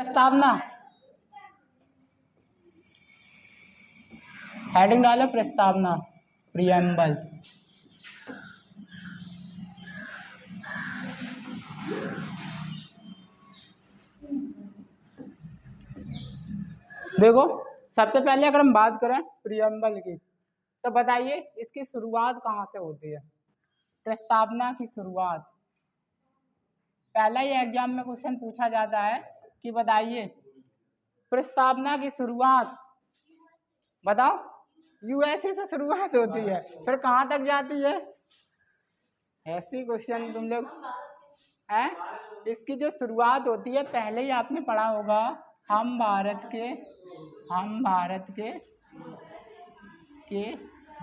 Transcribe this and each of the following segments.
प्रस्तावना, हेडिंग डालो प्रस्तावना, प्रियम्बल। देखो सबसे पहले अगर हम बात करें प्रियम्बल की, तो बताइए इसकी शुरुआत कहाँ से होती है? प्रस्तावना की शुरुआत पहला ही एग्जाम में क्वेश्चन पूछा जाता है कि बताइए प्रस्तावना की शुरुआत बताओ। यूएसए से शुरुआत होती है, फिर कहाँ तक जाती है? ऐसी क्वेश्चन तुम लोग है। इसकी जो शुरुआत होती है पहले ही आपने पढ़ा होगा, हम भारत के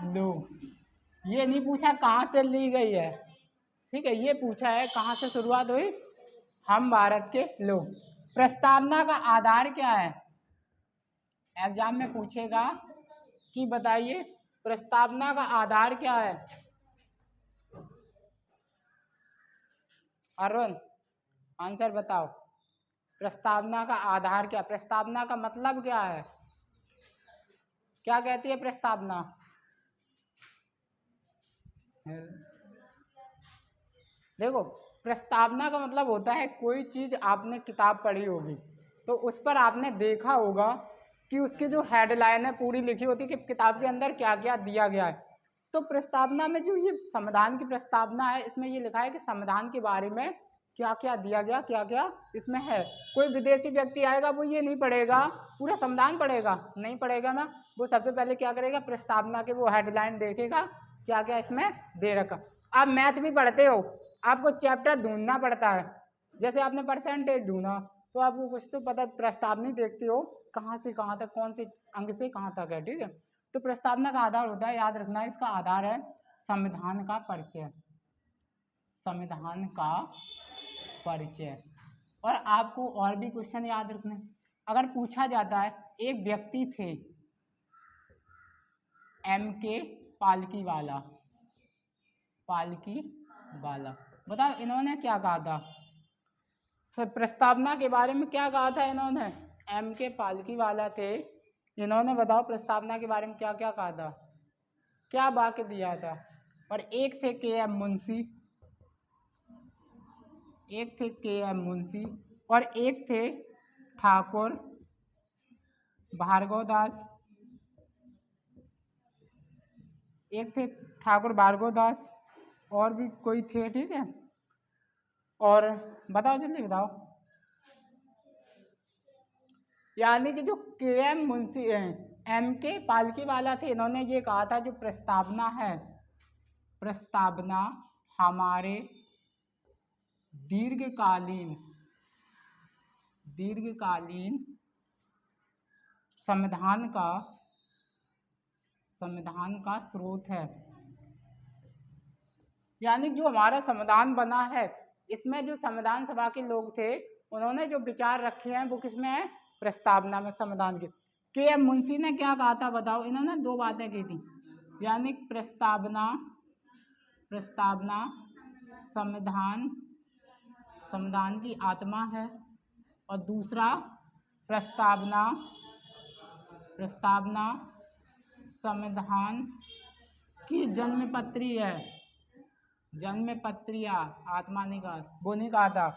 लोग। ये नहीं पूछा कहाँ से ली गई है, ठीक है, ये पूछा है कहाँ से शुरुआत हुई, हम भारत के लोग। प्रस्तावना का आधार क्या है? एग्जाम में पूछेगा कि बताइए प्रस्तावना का आधार क्या है? अरुण आंसर बताओ, प्रस्तावना का आधार क्या? प्रस्तावना का मतलब क्या है? क्या कहती है प्रस्तावना? देखो प्रस्तावना का मतलब होता है कोई चीज आपने किताब पढ़ी होगी तो उस पर आपने देखा होगा कि उसकी जो हेडलाइन है पूरी लिखी होती है कि किताब के अंदर क्या क्या दिया गया है। तो प्रस्तावना में जो ये संविधान की प्रस्तावना है इसमें ये लिखा है कि संविधान के बारे में क्या क्या दिया गया, क्या क्या इसमें है। कोई विदेशी व्यक्ति आएगा वो ये नहीं पढ़ेगा पूरा संविधान पढ़ेगा, नहीं पढ़ेगा ना। वो सबसे पहले क्या करेगा, प्रस्तावना के वो हेडलाइन देखेगा क्या क्या इसमें दे रखा। आप मैथ भी पढ़ते हो, आपको चैप्टर ढूंढना पड़ता है, जैसे आपने परसेंटेज ढूंढा तो आपको कुछ तो पता, प्रस्तावना देखते हो कहाँ से कहाँ तक, कौन से अंक से कहाँ तक है, ठीक है। तो प्रस्तावना का आधार होता है, याद रखना इसका आधार है संविधान का परिचय, संविधान का परिचय। और आपको और भी क्वेश्चन याद रखने, अगर पूछा जाता है एक व्यक्ति थे MK पालकी वाला, बताओ इन्होंने क्या कहा था प्रस्तावना के बारे में? क्या कहा था इन्होंने? MK पालकी वाला थे, इन्होंने बताओ प्रस्तावना के बारे में क्या क्या कहा था, क्या वाक्य दिया था? और एक थे KM मुंशी, और एक थे ठाकुर भार्गव दास, और भी कोई थे, ठीक है। और बताओ जल्दी बताओ, यानी कि जो KM मुंशी MK पालकी वाला थे, इन्होंने ये कहा था जो प्रस्तावना है, प्रस्तावना हमारे दीर्घकालीन संविधान का स्रोत है। यानी जो हमारा संविधान बना है इसमें जो संविधान सभा के लोग थे उन्होंने जो विचार रखे हैं वो किसमें है? प्रस्तावना में, संविधान के। KM मुंशी ने क्या कहा था बताओ? इन्होंने दो बातें की थी, यानी प्रस्तावना संविधान की आत्मा है, और दूसरा प्रस्तावना संविधान की जन्मपत्री है, आत्मा नहीं कहा, वो नहीं कहा था,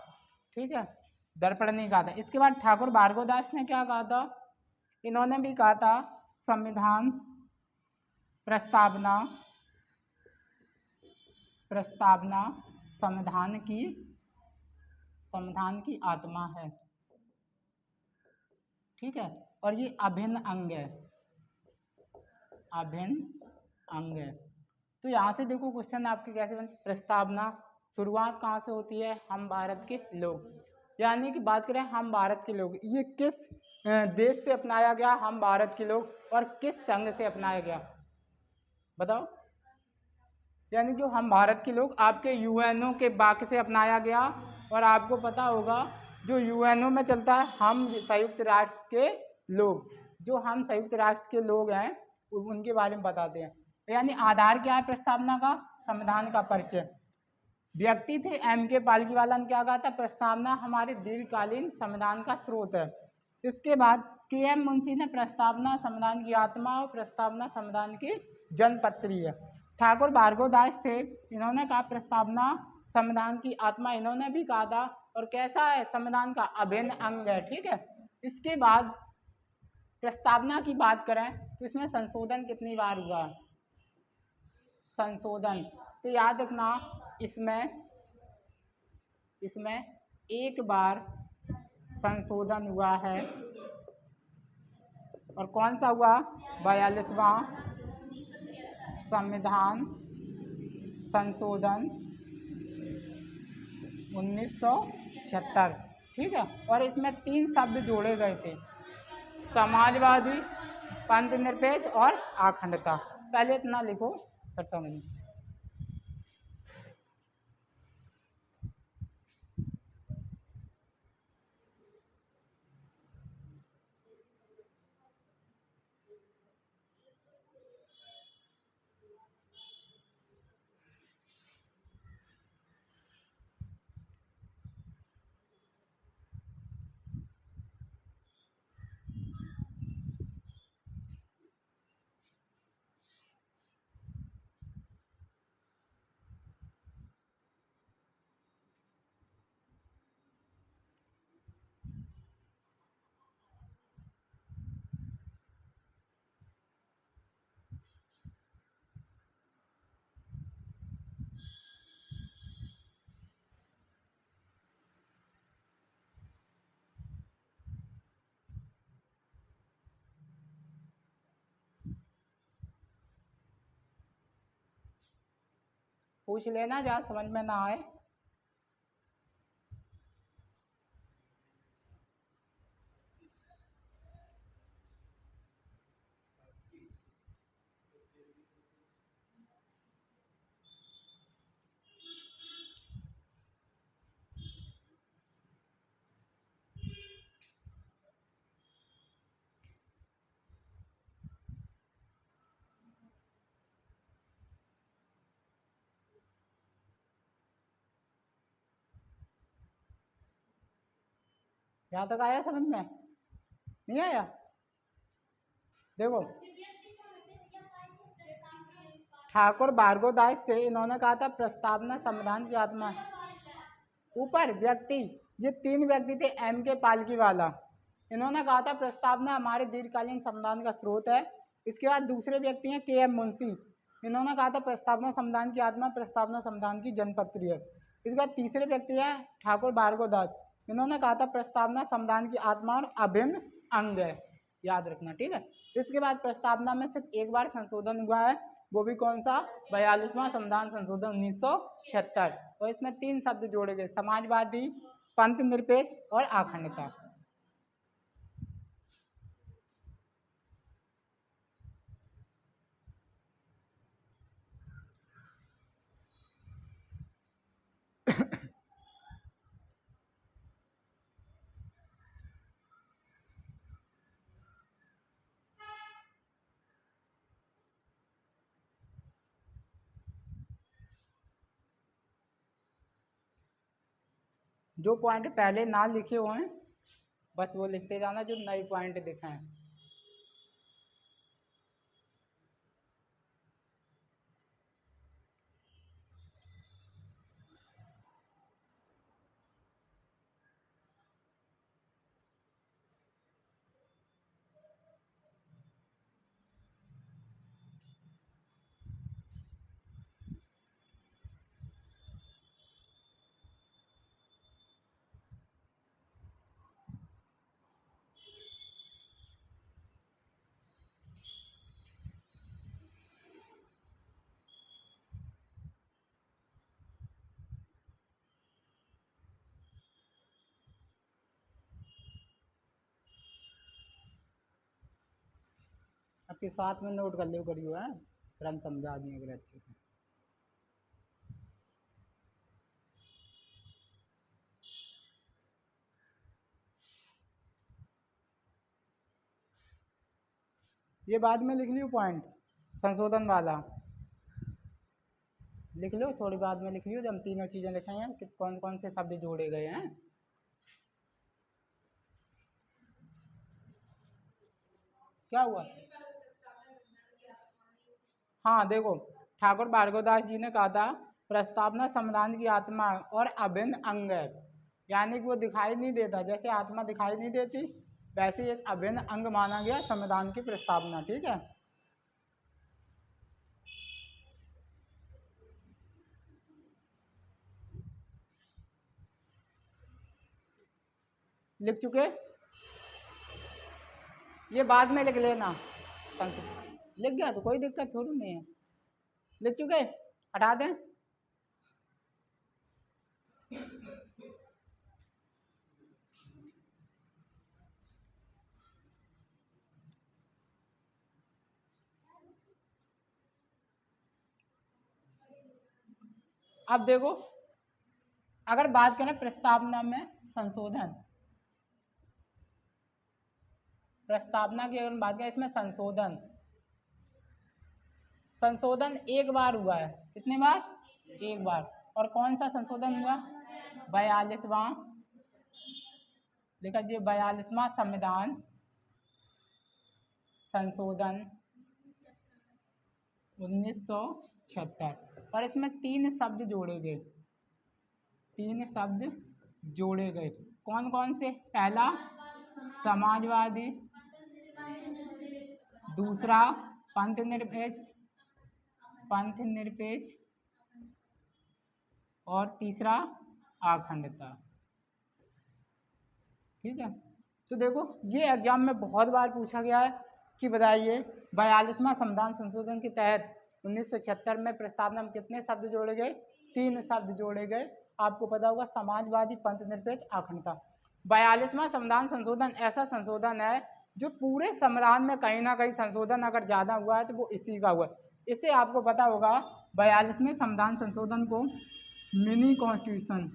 ठीक है, दर्पण नहीं कहा था। इसके बाद ठाकुर भार्गव दास ने क्या कहा था? इन्होंने भी कहा था संविधान प्रस्तावना संविधान की आत्मा है, ठीक है, और ये अभिन्न अंग है। तो यहाँ से देखो क्वेश्चन आपके कैसे बने। प्रस्तावना शुरुआत कहाँ से होती है? हम भारत के लोग, यानी कि बात करें हम भारत के लोग, ये किस देश से अपनाया गया हम भारत के लोग, और किस संघ से अपनाया गया बताओ? यानी जो हम भारत के लोग आपके UNO के वाक्य से अपनाया गया, और आपको पता होगा जो UNO में चलता है हम संयुक्त राष्ट्र के लोग, जो हम संयुक्त राष्ट्र के लोग हैं उनके बारे में बताते हैं। यानी आधार क्या है प्रस्तावना का? संविधान का परिचय। व्यक्ति थे एम के पालकीवाला ने क्या कहा था, प्रस्तावना हमारे दीर्घकालीन संविधान का स्रोत है। इसके बाद के एम मुंशी ने प्रस्तावना संविधान की आत्मा और प्रस्तावना संविधान की जनपत्री है। ठाकुर भार्गव दास थे, इन्होंने कहा प्रस्तावना संविधान की आत्मा, इन्होंने भी कहा था, और कैसा है, संविधान का अभिन्न अंग है। ठीक है। इसके बाद प्रस्तावना की बात करें तो इसमें संशोधन कितनी बार हुआ, संशोधन, तो याद रखना इसमें एक बार संशोधन हुआ है, और कौन सा हुआ, 42वां संविधान संशोधन 1976। ठीक है। और इसमें 3 शब्द जोड़े गए थे, समाजवादी, पंथ निरपेक्ष और अखंडता। पहले इतना लिखो फिर समझ। पूछ लेना जहाँ समझ में ना आए। यहाँ तक आया समझ में, नहीं आया? देखो, ठाकुर भार्गव दास थे, इन्होंने कहा था प्रस्तावना संविधान की आत्मा है। ऊपर व्यक्ति, ये 3 व्यक्ति थे एम के पालकीवाला, इन्होंने कहा था प्रस्तावना हमारे दीर्घकालीन संविधान का स्रोत है। इसके बाद दूसरे व्यक्ति हैं के एम मुंशी, इन्होंने कहा था प्रस्तावना संविधान की आत्मा, प्रस्तावना संविधान की जनपत्री है। इसके बाद तीसरे व्यक्ति हैं ठाकुर भार्गव दास, इन्होंने कहा था प्रस्तावना संविधान की आत्मा और अभिन्न अंग है। याद रखना। ठीक है। इसके बाद प्रस्तावना में सिर्फ एक बार संशोधन हुआ है, वो भी कौन सा, 42वां संविधान संशोधन 1976, और इसमें 3 शब्द जोड़े गए, समाजवादी, पंथ निरपेक्ष और अखंडता। जो पॉइंट पहले ना लिखे हुए हैं बस वो लिखते जाना, जो नए पॉइंट दिखे हैं। आपके साथ में नोट कर लो करियो है, फिर हम समझा देंगे अगर अच्छे से। ये बाद में लिख लियो पॉइंट, संशोधन वाला लिख लो, थोड़ी बाद में लिख लियो, जब हम तीनों चीज़ें लिखे हैं कि कौन कौन से शब्द जोड़े गए हैं। क्या हुआ? हाँ देखो, ठाकुर भार्गवदास जी ने कहा था प्रस्तावना संविधान की आत्मा और अभिन्न अंग है, यानी कि वो दिखाई नहीं देता, जैसे आत्मा दिखाई नहीं देती वैसे एक अभिन्न अंग माना गया संविधान की प्रस्तावना। ठीक है, लिख चुके? ये बाद में लिख लेना, लिख गया तो कोई दिक्कत थोड़ी नहीं है। लिख चुके? हटा दें? अब देखो, अगर बात करें प्रस्तावना में संशोधन, प्रस्तावना की अगर बात करें इसमें संशोधन, संशोधन एक बार हुआ है। कितने बार? एक बार। और कौन सा संशोधन हुआ? 42वां, लिखा जी 42वां संविधान संशोधन 1976। और इसमें 3 शब्द जोड़े गए, 3 शब्द जोड़े गए। कौन कौन से? पहला समाजवादी, दूसरा पंथ निरपेक्ष, पंथ निरपेक्ष, और तीसरा अखंडता। ठीक है, तो देखो ये एग्जाम में बहुत बार पूछा गया है कि बताइए 42वां संविधान संशोधन के तहत 1976 में प्रस्तावना में कितने शब्द जोड़े गए? 3 शब्द जोड़े गए। आपको पता होगा समाजवादी, पंथ निरपेक्ष, अखंडता। 42वां संविधान संशोधन ऐसा संशोधन है जो पूरे संविधान में कहीं ना कहीं संशोधन अगर ज़्यादा हुआ है तो वो इसी का हुआ है। इससे आपको पता होगा 42वें संविधान संशोधन को मिनी कॉन्स्टिट्यूशन,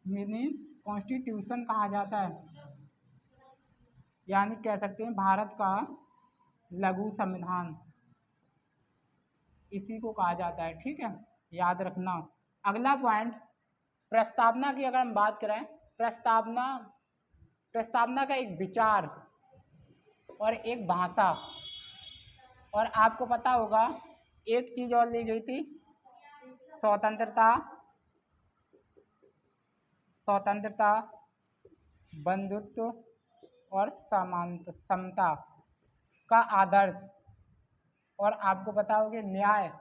मिनी कॉन्स्टिट्यूशन कहा जाता है, यानी कह सकते हैं भारत का लघु संविधान, इसी को कहा जाता है। ठीक है, याद रखना। अगला पॉइंट, प्रस्तावना की अगर हम बात करें, प्रस्तावना, प्रस्तावना का एक विचार और एक भाषा, और आपको पता होगा एक चीज और ली गई थी, स्वतंत्रता, स्वतंत्रता, बंधुत्व और समता का आदर्श, और आपको पता होगा न्याय।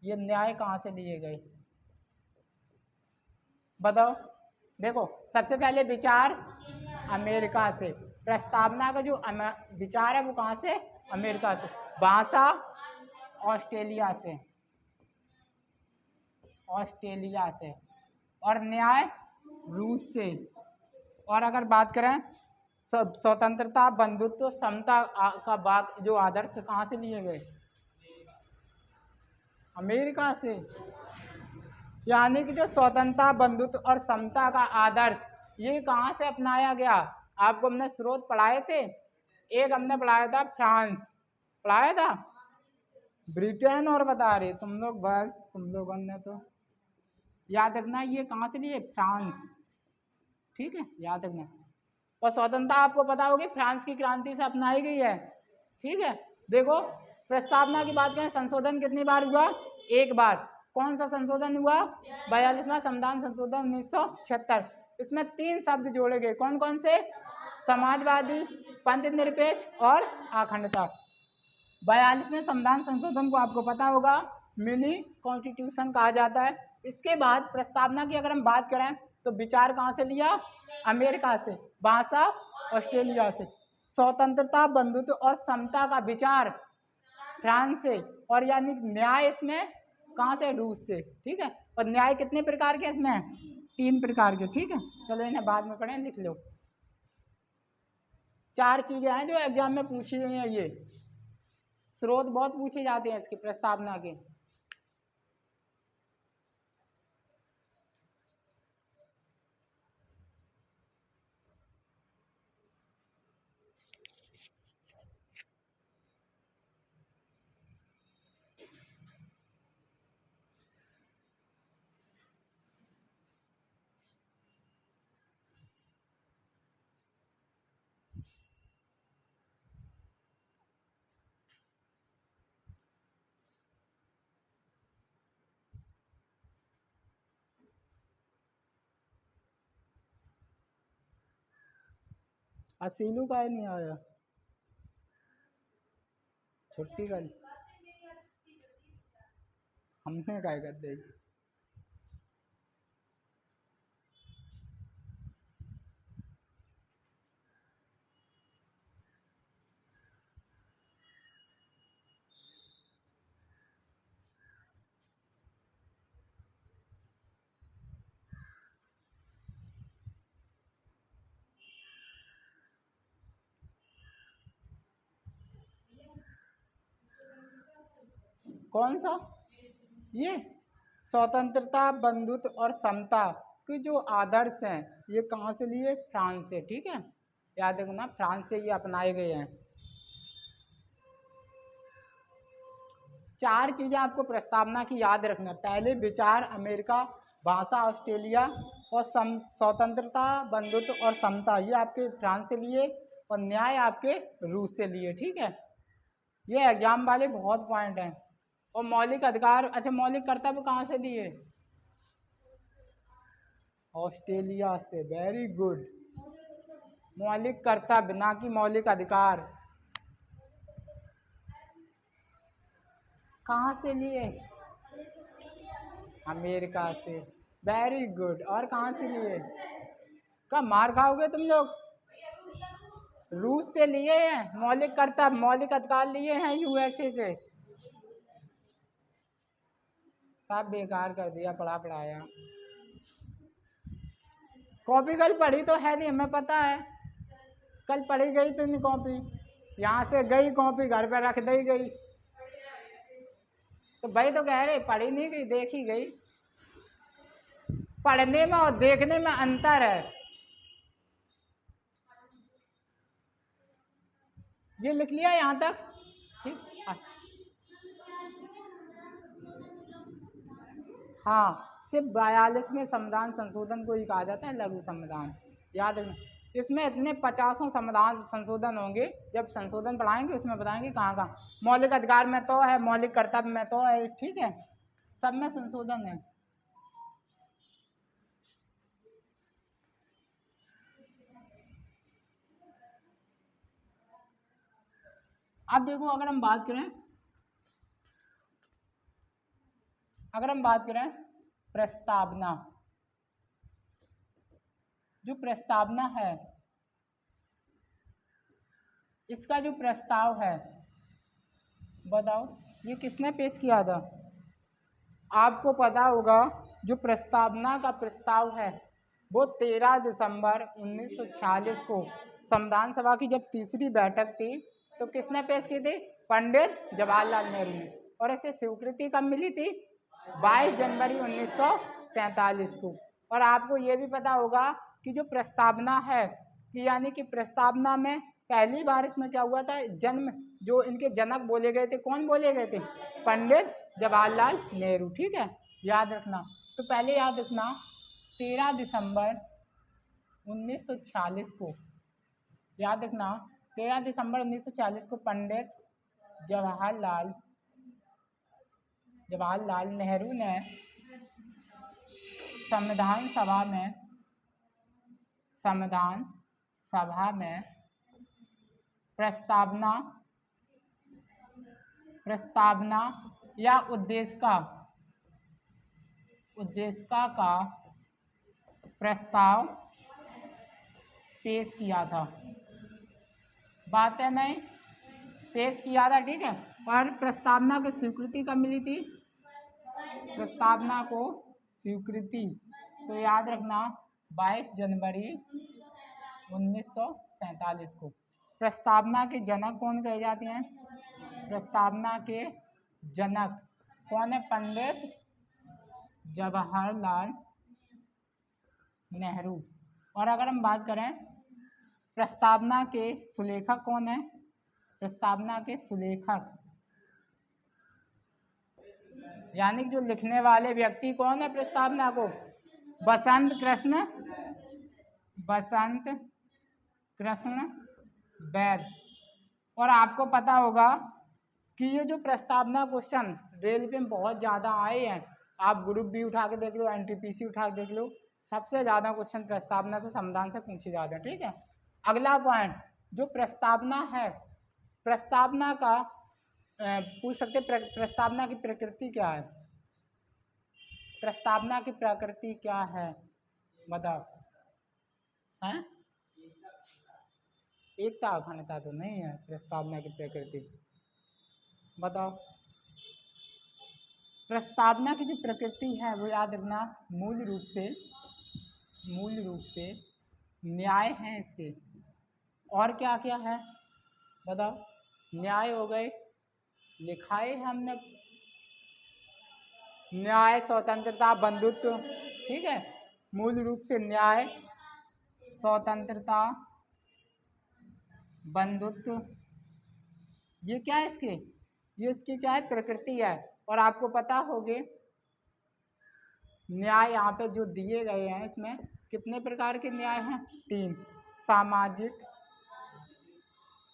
ये न्याय कहाँ से लिए गए बताओ? देखो, सबसे पहले विचार अमेरिका से, प्रस्तावना का जो विचार है वो कहाँ से? अमेरिका से। भाषा ऑस्ट्रेलिया से, ऑस्ट्रेलिया से। और न्याय रूस से। और अगर बात करें स्वतंत्रता, बंधुत्व, समता का बात जो आदर्श कहाँ से लिए गए? अमेरिका से। यानी कि जो स्वतंत्रता, बंधुत्व और समता का आदर्श ये कहाँ से अपनाया गया? आपको हमने स्रोत पढ़ाए थे, एक हमने पढ़ाया था फ्रांस, पढ़ाया था, ब्रिटेन और बता रहे तुम लोग, बस तुम लोगों ने तो याद रखना ये कहाँ से लिए? फ्रांस। ठीक है, याद रखना। और स्वतंत्रता आपको पता होगी फ्रांस की क्रांति से अपनाई गई है। ठीक है, देखो प्रस्तावना की बात करें, संशोधन कितनी बार हुआ? एक बार। कौन सा संशोधन हुआ? 42वां संविधान संशोधन 1976। इसमें 3 शब्द जोड़े गए। कौन कौन से? समाजवादी, पंथ निरपेक्ष और अखंडता। 42वें संविधान संशोधन को आपको पता होगा मिनी कॉन्स्टिट्यूशन कहा जाता है। इसके बाद प्रस्तावना की अगर हम बात करें तो विचार कहाँ से लिया? अमेरिका से। भाषा ऑस्ट्रेलिया से। स्वतंत्रता, बंधुत्व और समता का विचार फ्रांस से। और यानी न्याय इसमें कहाँ से? रूस से। ठीक है, और न्याय कितने प्रकार के इसमें? 3 प्रकार के। ठीक है, चलो इन्हें बाद में पढ़ें, लिख लो। 4 चीजें हैं जो एग्जाम में पूछी गई हैं। ये स्रोत बहुत पूछे जाते हैं इसकी प्रस्तावना के। असीलू का नहीं आया, छुट्टी कर हमने क्या कर देगी। कौन सा? ये स्वतंत्रता, बंधुत्व और समता के जो आदर्श हैं ये कहाँ से लिए? फ्रांस से। ठीक है, याद रखना फ्रांस से ये अपनाए गए हैं। 4 चीज़ें आपको प्रस्तावना की याद रखना। पहले विचार अमेरिका, भाषा ऑस्ट्रेलिया और स्वतंत्रता, बंधुत्व और समता ये आपके फ्रांस से लिए और न्याय आपके रूस से लिए। ठीक है, ये एग्जाम वाले बहुत पॉइंट हैं। और मौलिक अधिकार, अच्छा मौलिक कर्तव्य कहाँ से लिए? ऑस्ट्रेलिया से। Very good. मौलिक कर्तव्य ना कि मौलिक अधिकार। कहाँ से लिए? अमेरिका से। Very good. और कहाँ से लिए? कब मार खाओगे तुम लोग? रूस से लिए हैं मौलिक कर्तव्य, मौलिक अधिकार लिए हैं यूएसए से। सब बेकार कर दिया पढ़ा पढ़ाया। कॉपी कल पढ़ी तो है नहीं, हमें पता है कल पढ़ी गई तो नहीं कॉपी, यहाँ से गई कॉपी घर पे रख दी गई। तो भाई तो कह रहे पढ़ी नहीं गई, देखी गई। पढ़ने में और देखने में अंतर है। ये लिख लिया यहाँ तक? ठीक। हाँ, सिर्फ 42वें संविधान संशोधन को ही कहा जाता है लघु संविधान। याद रखना, इसमें इतने 50 संविधान संशोधन होंगे। जब संशोधन पढ़ाएंगे उसमें बताएंगे कहाँ कहाँ। मौलिक अधिकार में तो है, मौलिक कर्तव्य में तो है, ठीक है, सब में संशोधन है। अब देखो, अगर हम बात करें प्रस्तावना, जो प्रस्तावना है इसका जो प्रस्ताव है, बताओ ये किसने पेश किया था? आपको पता होगा जो प्रस्तावना का प्रस्ताव है वो 13 दिसंबर 1946 को संविधान सभा की जब तीसरी बैठक थी तो किसने पेश की थी? पंडित जवाहरलाल नेहरू ने। और इसे स्वीकृति कब मिली थी? 22 जनवरी 1947 को। और आपको ये भी पता होगा कि जो प्रस्तावना है कि यानी कि प्रस्तावना में पहली बार इसमें क्या हुआ था, जन्म जो इनके जनक बोले गए थे, कौन बोले गए थे? पंडित जवाहरलाल नेहरू। ठीक है, याद रखना। तो पहले याद रखना 13 दिसंबर 1946 को, याद रखना 13 दिसंबर 1940 को पंडित जवाहरलाल नेहरू ने संविधान सभा में प्रस्तावना या उद्देश्य का प्रस्ताव पेश किया था। बातें नहीं पेश किया था, ठीक है। पर प्रस्तावना को स्वीकृति कब मिली थी? प्रस्तावना को स्वीकृति तो याद रखना 22 जनवरी 1947 को। प्रस्तावना के जनक कौन कहे जाते हैं? प्रस्तावना के जनक कौन है? पंडित जवाहरलाल नेहरू। और अगर हम बात करें प्रस्तावना के सुलेखक कौन है? प्रस्तावना के सुलेखक यानी जो लिखने वाले व्यक्ति कौन है प्रस्तावना को? बसंत कृष्ण वैद। और आपको पता होगा कि ये जो प्रस्तावना क्वेश्चन रेलवे में बहुत ज़्यादा आए हैं, आप ग्रुप बी उठा के देख लो, एनटीपीसी उठा के देख लो, सबसे ज़्यादा क्वेश्चन प्रस्तावना से संविधान से पूछे जाते हैं, ठीक है। अगला पॉइंट, जो प्रस्तावना है, प्रस्तावना का पूछ सकते प्रस्तावना की प्रकृति क्या है? प्रस्तावना की प्रकृति क्या है बताओ? हैं? एकता अखंडता तो नहीं है प्रस्तावना की प्रकृति, बताओ। प्रस्तावना की जो प्रकृति है वो याद रखना, मूल रूप से न्याय है इसके। और क्या क्या है बताओ? न्याय हो गए, लिखाए हमने, न्याय, स्वतंत्रता, बंधुत्व, ठीक है। मूल रूप से न्याय, स्वतंत्रता, बंधुत्व, ये क्या है इसके? ये इसकी क्या है? प्रकृति है। और आपको पता होगे न्याय यहाँ पे जो दिए गए हैं इसमें कितने प्रकार के न्याय हैं? 3।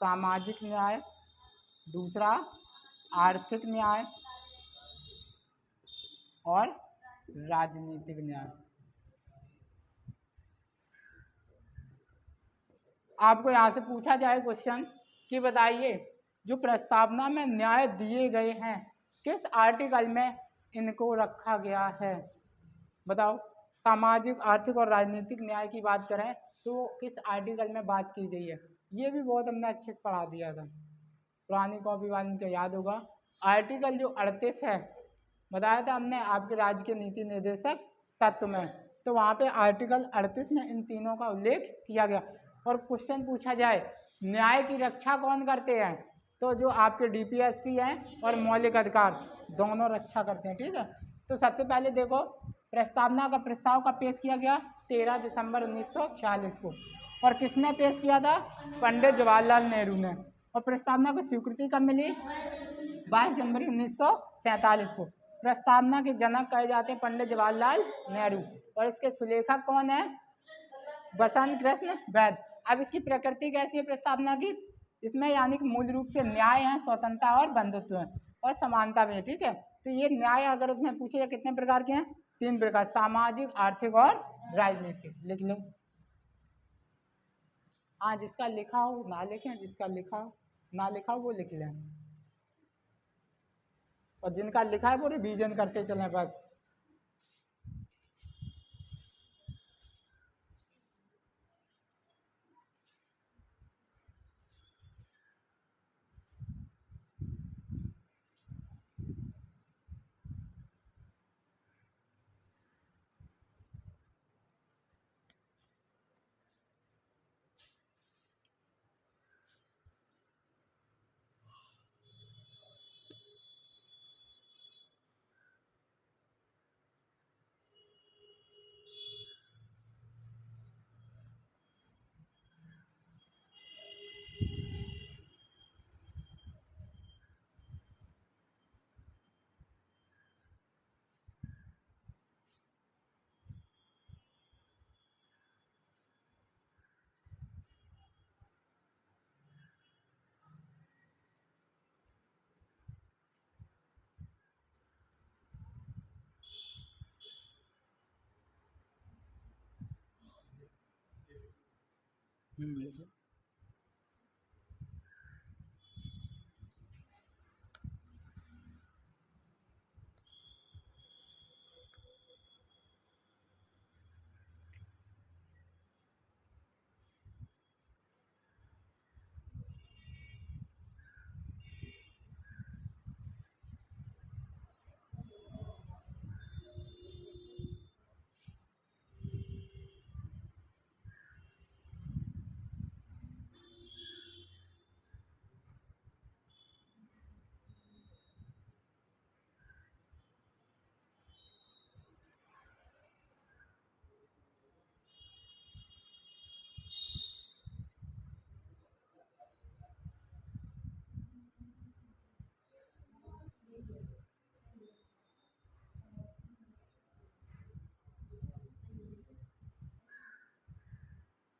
सामाजिक न्याय, दूसरा आर्थिक न्याय और राजनीतिक न्याय। आपको यहाँ से पूछा जाए क्वेश्चन कि बताइए जो प्रस्तावना में न्याय दिए गए हैं किस आर्टिकल में इनको रखा गया है? बताओ। सामाजिक, आर्थिक और राजनीतिक न्याय की बात करें तो किस आर्टिकल में बात की गई है? ये भी बहुत हमने अच्छे से पढ़ा दिया था, पुरानी कॉपी वालों को याद होगा। आर्टिकल जो 38 है, बताया था हमने आपके राज्य के नीति निर्देशक तत्व में, तो वहाँ पे आर्टिकल 38 में इन तीनों का उल्लेख किया गया। और क्वेश्चन पूछा जाए न्याय की रक्षा कौन करते हैं, तो जो आपके डीपीएसपी हैं और मौलिक अधिकार दोनों रक्षा करते हैं, ठीक है। तो सबसे पहले देखो प्रस्तावना का प्रस्ताव का पेश किया गया 13 दिसंबर 1946 को, और किसने पेश किया था? पंडित जवाहरलाल नेहरू ने। और प्रस्तावना को स्वीकृति कब मिली? 22 जनवरी 1947 को। प्रस्तावना के जनक कहे जाते हैं पंडित जवाहरलाल नेहरू, और इसके सुलेखक कौन है? बसंत कृष्ण वैद्य। अब इसकी प्रकृति कैसी है प्रस्तावना की? इसमें यानी कि मूल रूप से न्याय है, स्वतंत्रता और बंधुत्व है और समानता भी है, ठीक है। तो ये न्याय अगर उसने पूछे कितने प्रकार के हैं? 3 प्रकार, सामाजिक, आर्थिक और राजनीतिक। लिख लो। हाँ, जिसका लिखा हो ना लिखें, जिसका लिखा ना लिखा हो वो लिख लें, और जिनका लिखा है वो रिवीजन करते चलें बस।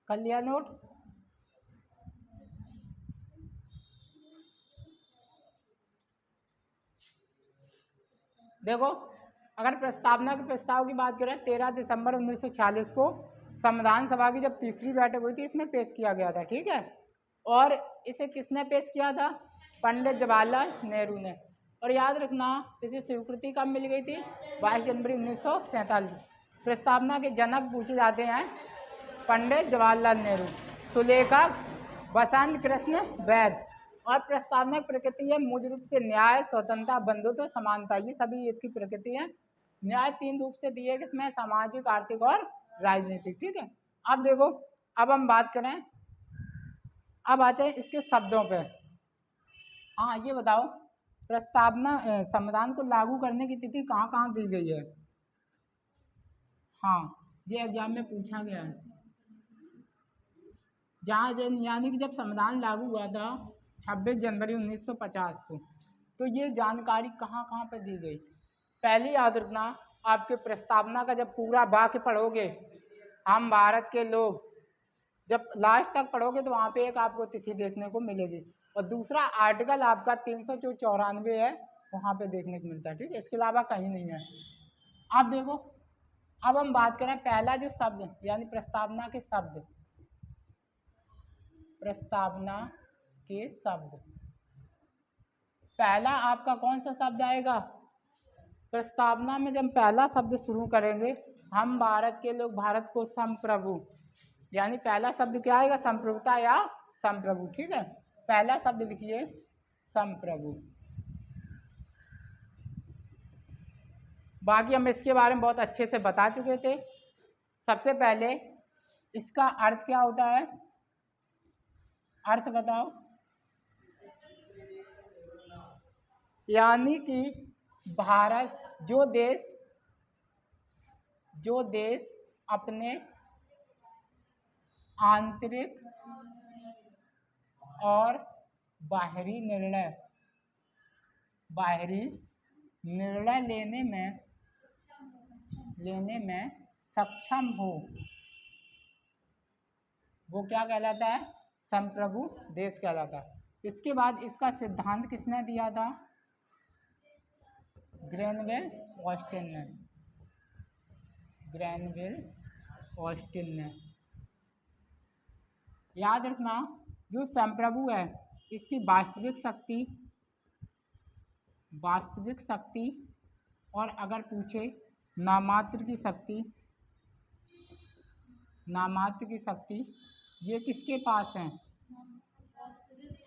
कर लिया नोट? देखो, अगर प्रस्तावना के प्रस्ताव की बात करें 13 दिसंबर 1946 को संविधान सभा की जब तीसरी बैठक हुई थी इसमें पेश किया गया था, ठीक है। और इसे किसने पेश किया था? पंडित जवाहरलाल नेहरू ने। और याद रखना इसे स्वीकृति कब मिल गई थी? 22 जनवरी 1947। प्रस्तावना के जनक पूछे जाते हैं पंडित जवाहरलाल नेहरू, सुलेखक बसंत कृष्ण वैद्य। और प्रस्तावना की प्रकृति है मूल रूप से न्याय, स्वतंत्रता, बंधुत्व, समानता, ये सभी इसकी प्रकृति है। न्याय 3 रूप से दिए, किसमें? सामाजिक, आर्थिक और राजनीतिक, ठीक है। अब देखो, अब हम बात करें, अब आते हैं इसके शब्दों पे। हाँ, ये बताओ प्रस्तावना संविधान को लागू करने की तिथि कहाँ कहाँ दी गई है? हाँ, ये एग्जाम में पूछा गया है। जहाँ यानी कि जब संविधान लागू हुआ था 26 जनवरी 1950 को, तो ये जानकारी कहाँ कहाँ पे दी गई? पहली याद रखना, आपके प्रस्तावना का जब पूरा वाक्य पढ़ोगे, हम भारत के लोग, जब लास्ट तक पढ़ोगे तो वहाँ पे एक आपको तिथि देखने को मिलेगी। और दूसरा आर्टिकल आपका 394 है, वहाँ पे देखने को मिलता है, ठीक है। इसके अलावा कहीं नहीं है। अब देखो, अब हम बात करें पहला जो शब्द यानी प्रस्तावना के शब्द, प्रस्तावना के शब्द, पहला आपका कौन सा शब्द आएगा? प्रस्तावना में जब पहला शब्द शुरू करेंगे, हम भारत के लोग भारत को संप्रभु, यानी पहला शब्द क्या आएगा? संप्रभुता या संप्रभु, ठीक है। पहला शब्द लिखिए संप्रभु। बाकी हम इसके बारे में बहुत अच्छे से बता चुके थे। सबसे पहले इसका अर्थ क्या होता है? अर्थ बताओ। यानी कि भारत, जो देश अपने आंतरिक और बाहरी निर्णय लेने में सक्षम हो, वो क्या कहलाता है? संप्रभु देश कहलाता है। इसके बाद इसका सिद्धांत किसने दिया था? ग्रेनवेल ऑस्टिन ने। याद रखना, जो संप्रभु है इसकी वास्तविक शक्ति और अगर पूछे नामात्र की शक्ति ये किसके पास है?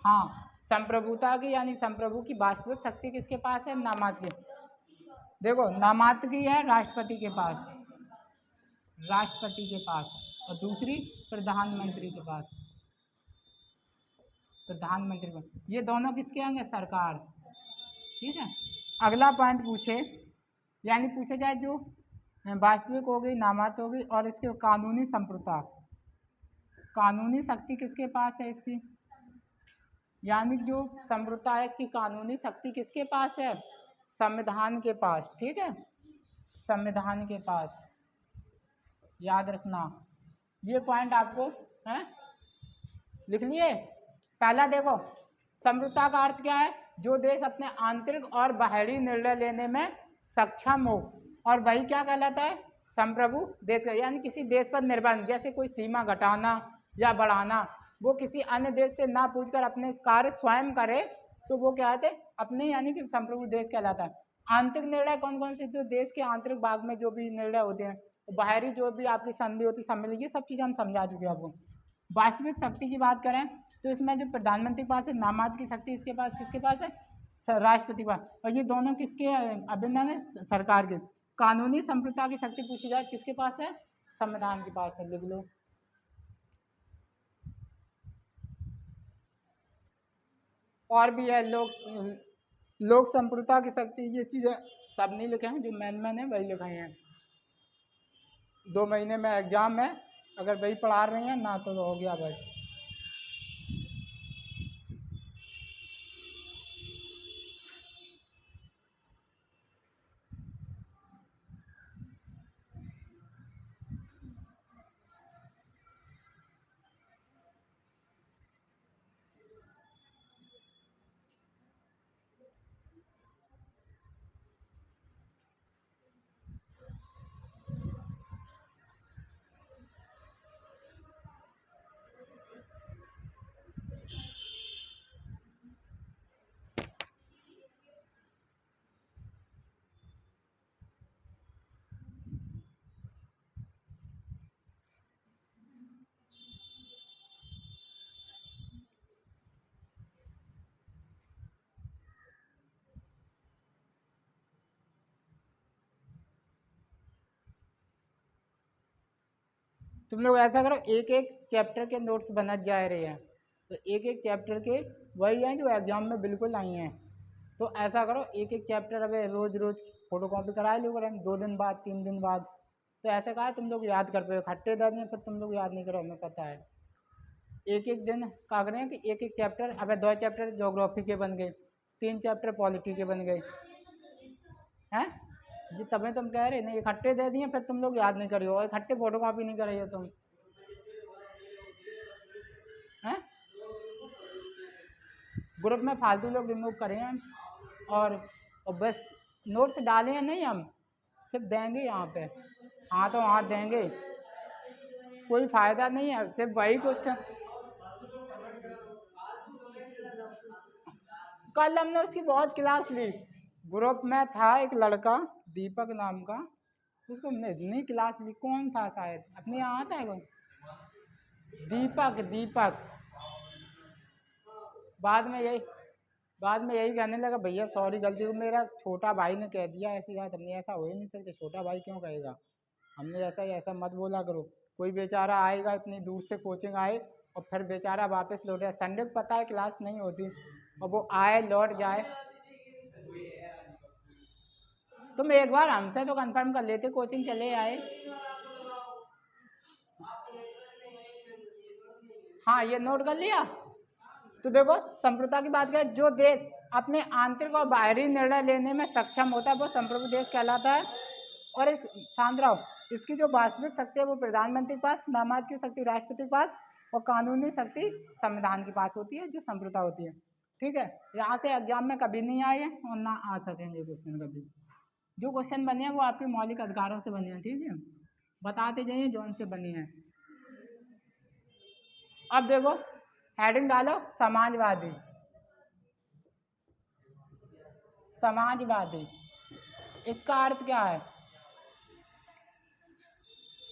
हाँ, संप्रभुता की यानी संप्रभु की वास्तविक शक्ति किसके पास है? नामात्र की। देखो, नामात्र की है राष्ट्रपति के पास, और दूसरी प्रधानमंत्री के पास, ये दोनों किसके होंगे? सरकार, ठीक है। अगला पॉइंट पूछे, यानी पूछा जाए जो वास्तविक हो गई, नामात्र हो गई, और इसके कानूनी संप्रभुता, कानूनी शक्ति किसके पास है इसकी? यानी जो संप्रभुता है इसकी कानूनी शक्ति किसके पास है? संविधान के पास, ठीक है, संविधान के पास। याद रखना, ये पॉइंट आपको है, लिख लिए। पहला देखो, संप्रभुता का अर्थ क्या है? जो देश अपने आंतरिक और बाहरी निर्णय लेने में सक्षम हो, और वही क्या कहलाता है? संप्रभु देश का। यानी किसी देश पर निर्भर, जैसे कोई सीमा घटाना या बढ़ाना, वो किसी अन्य देश से ना पूछकर अपने कार्य स्वयं करे, तो वो क्या है? अपने, यानी कि संप्रभु देश कहलाता है। आंतरिक निर्णय कौन कौन से? जो देश के आंतरिक भाग में जो भी निर्णय होते हैं, बाहरी जो भी आपकी संधि होती, सम्मिलित, ये सब चीज़ हम समझा चुके हैं आपको। वास्तविक शक्ति की बात करें तो इसमें जो प्रधानमंत्री के पास है नामात्र की शक्ति, इसके पास किसके पास है? राष्ट्रपति के पास। और ये दोनों किसके अभिन्न है? सरकार के। कानूनी संप्रभुता की शक्ति पूछी जाए किसके पास है? संविधान के पास है, लिख लो। और भी है लोक संप्रभुता की शक्ति, ये चीज़ें सब नहीं लिखे हैं, जो मैन है वही लिखाई हैं। 2 महीने में एग्जाम है, अगर वही पढ़ा रहे हैं ना तो हो गया बस। तुम लोग ऐसा करो, एक एक चैप्टर के नोट्स बना जा रहे हैं, तो एक एक चैप्टर के वही हैं जो एग्जाम में बिल्कुल नहीं हैं। तो ऐसा करो, एक एक चैप्टर अब रोज रोज फोटो कॉपी करा लो करें, 2 दिन बाद 3 दिन बाद। तो ऐसे कहा तुम लोग याद कर पाओ, खट्टे दे दिए फिर तुम लोग याद नहीं करो, हमें पता है। एक एक दिन क्या करें कि एक एक चैप्टर, अब 2 चैप्टर ज्योग्राफी के बन गए, 3 चैप्टर पॉलिटी के बन गए हैं जी। तभी तुम कह रहे नहीं, इकट्ठे दे दिए फिर तुम लोग याद नहीं करियो, और इकट्ठे फोटो कॉपी नहीं करिए तुम हैं। ग्रुप में फालतू लोग रिमूव करें हम, और बस नोट्स डाले हैं नहीं, हम सिर्फ देंगे यहाँ पे, हाथों हाथ देंगे, कोई फायदा नहीं है, सिर्फ वही क्वेश्चन। कल हमने उसकी बहुत क्लास ली, ग्रुप में था एक लड़का दीपक नाम का, उसको हमने इतनी क्लास ली। कौन था, शायद अपने यहाँ आता है कौन, दीपक। बाद में यही कहने लगा, भैया सॉरी, गलती को मेरा छोटा भाई ने कह दिया। ऐसी बात हमने, ऐसा हो ही नहीं सकता, छोटा भाई क्यों कहेगा, हमने ऐसा मत बोला करो। कोई बेचारा आएगा इतनी दूर से कोचिंग आए और फिर बेचारा वापस लौट जाए, संडे को पता है क्लास नहीं होती, और वो आए लौट जाए। तुम एक बार हमसे तो कंफर्म कर लेते, कोचिंग चले आए। हाँ, ये नोट कर लिया। तो देखो, संप्रभुता की बात करें, जो देश अपने आंतरिक और बाहरी निर्णय लेने में सक्षम होता है वो संप्रभु देश कहलाता है। और इस सांद्राव, इसकी जो वास्तविक शक्ति है वो प्रधानमंत्री के पास, नामाज की शक्ति राष्ट्रपति के पास, और कानूनी शक्ति संविधान के पास होती है, जो संप्रभुता होती है। ठीक है, यहाँ से एग्जाम में कभी नहीं आए और ना आ सकेंगे क्वेश्चन कभी। जो क्वेश्चन बने हैं वो आपके मौलिक अधिकारों से बने हैं। ठीक है, बताते जाइए जौन से बने हैं। अब देखो, हेडिंग डालो समाजवादी। समाजवादी, इसका अर्थ क्या है?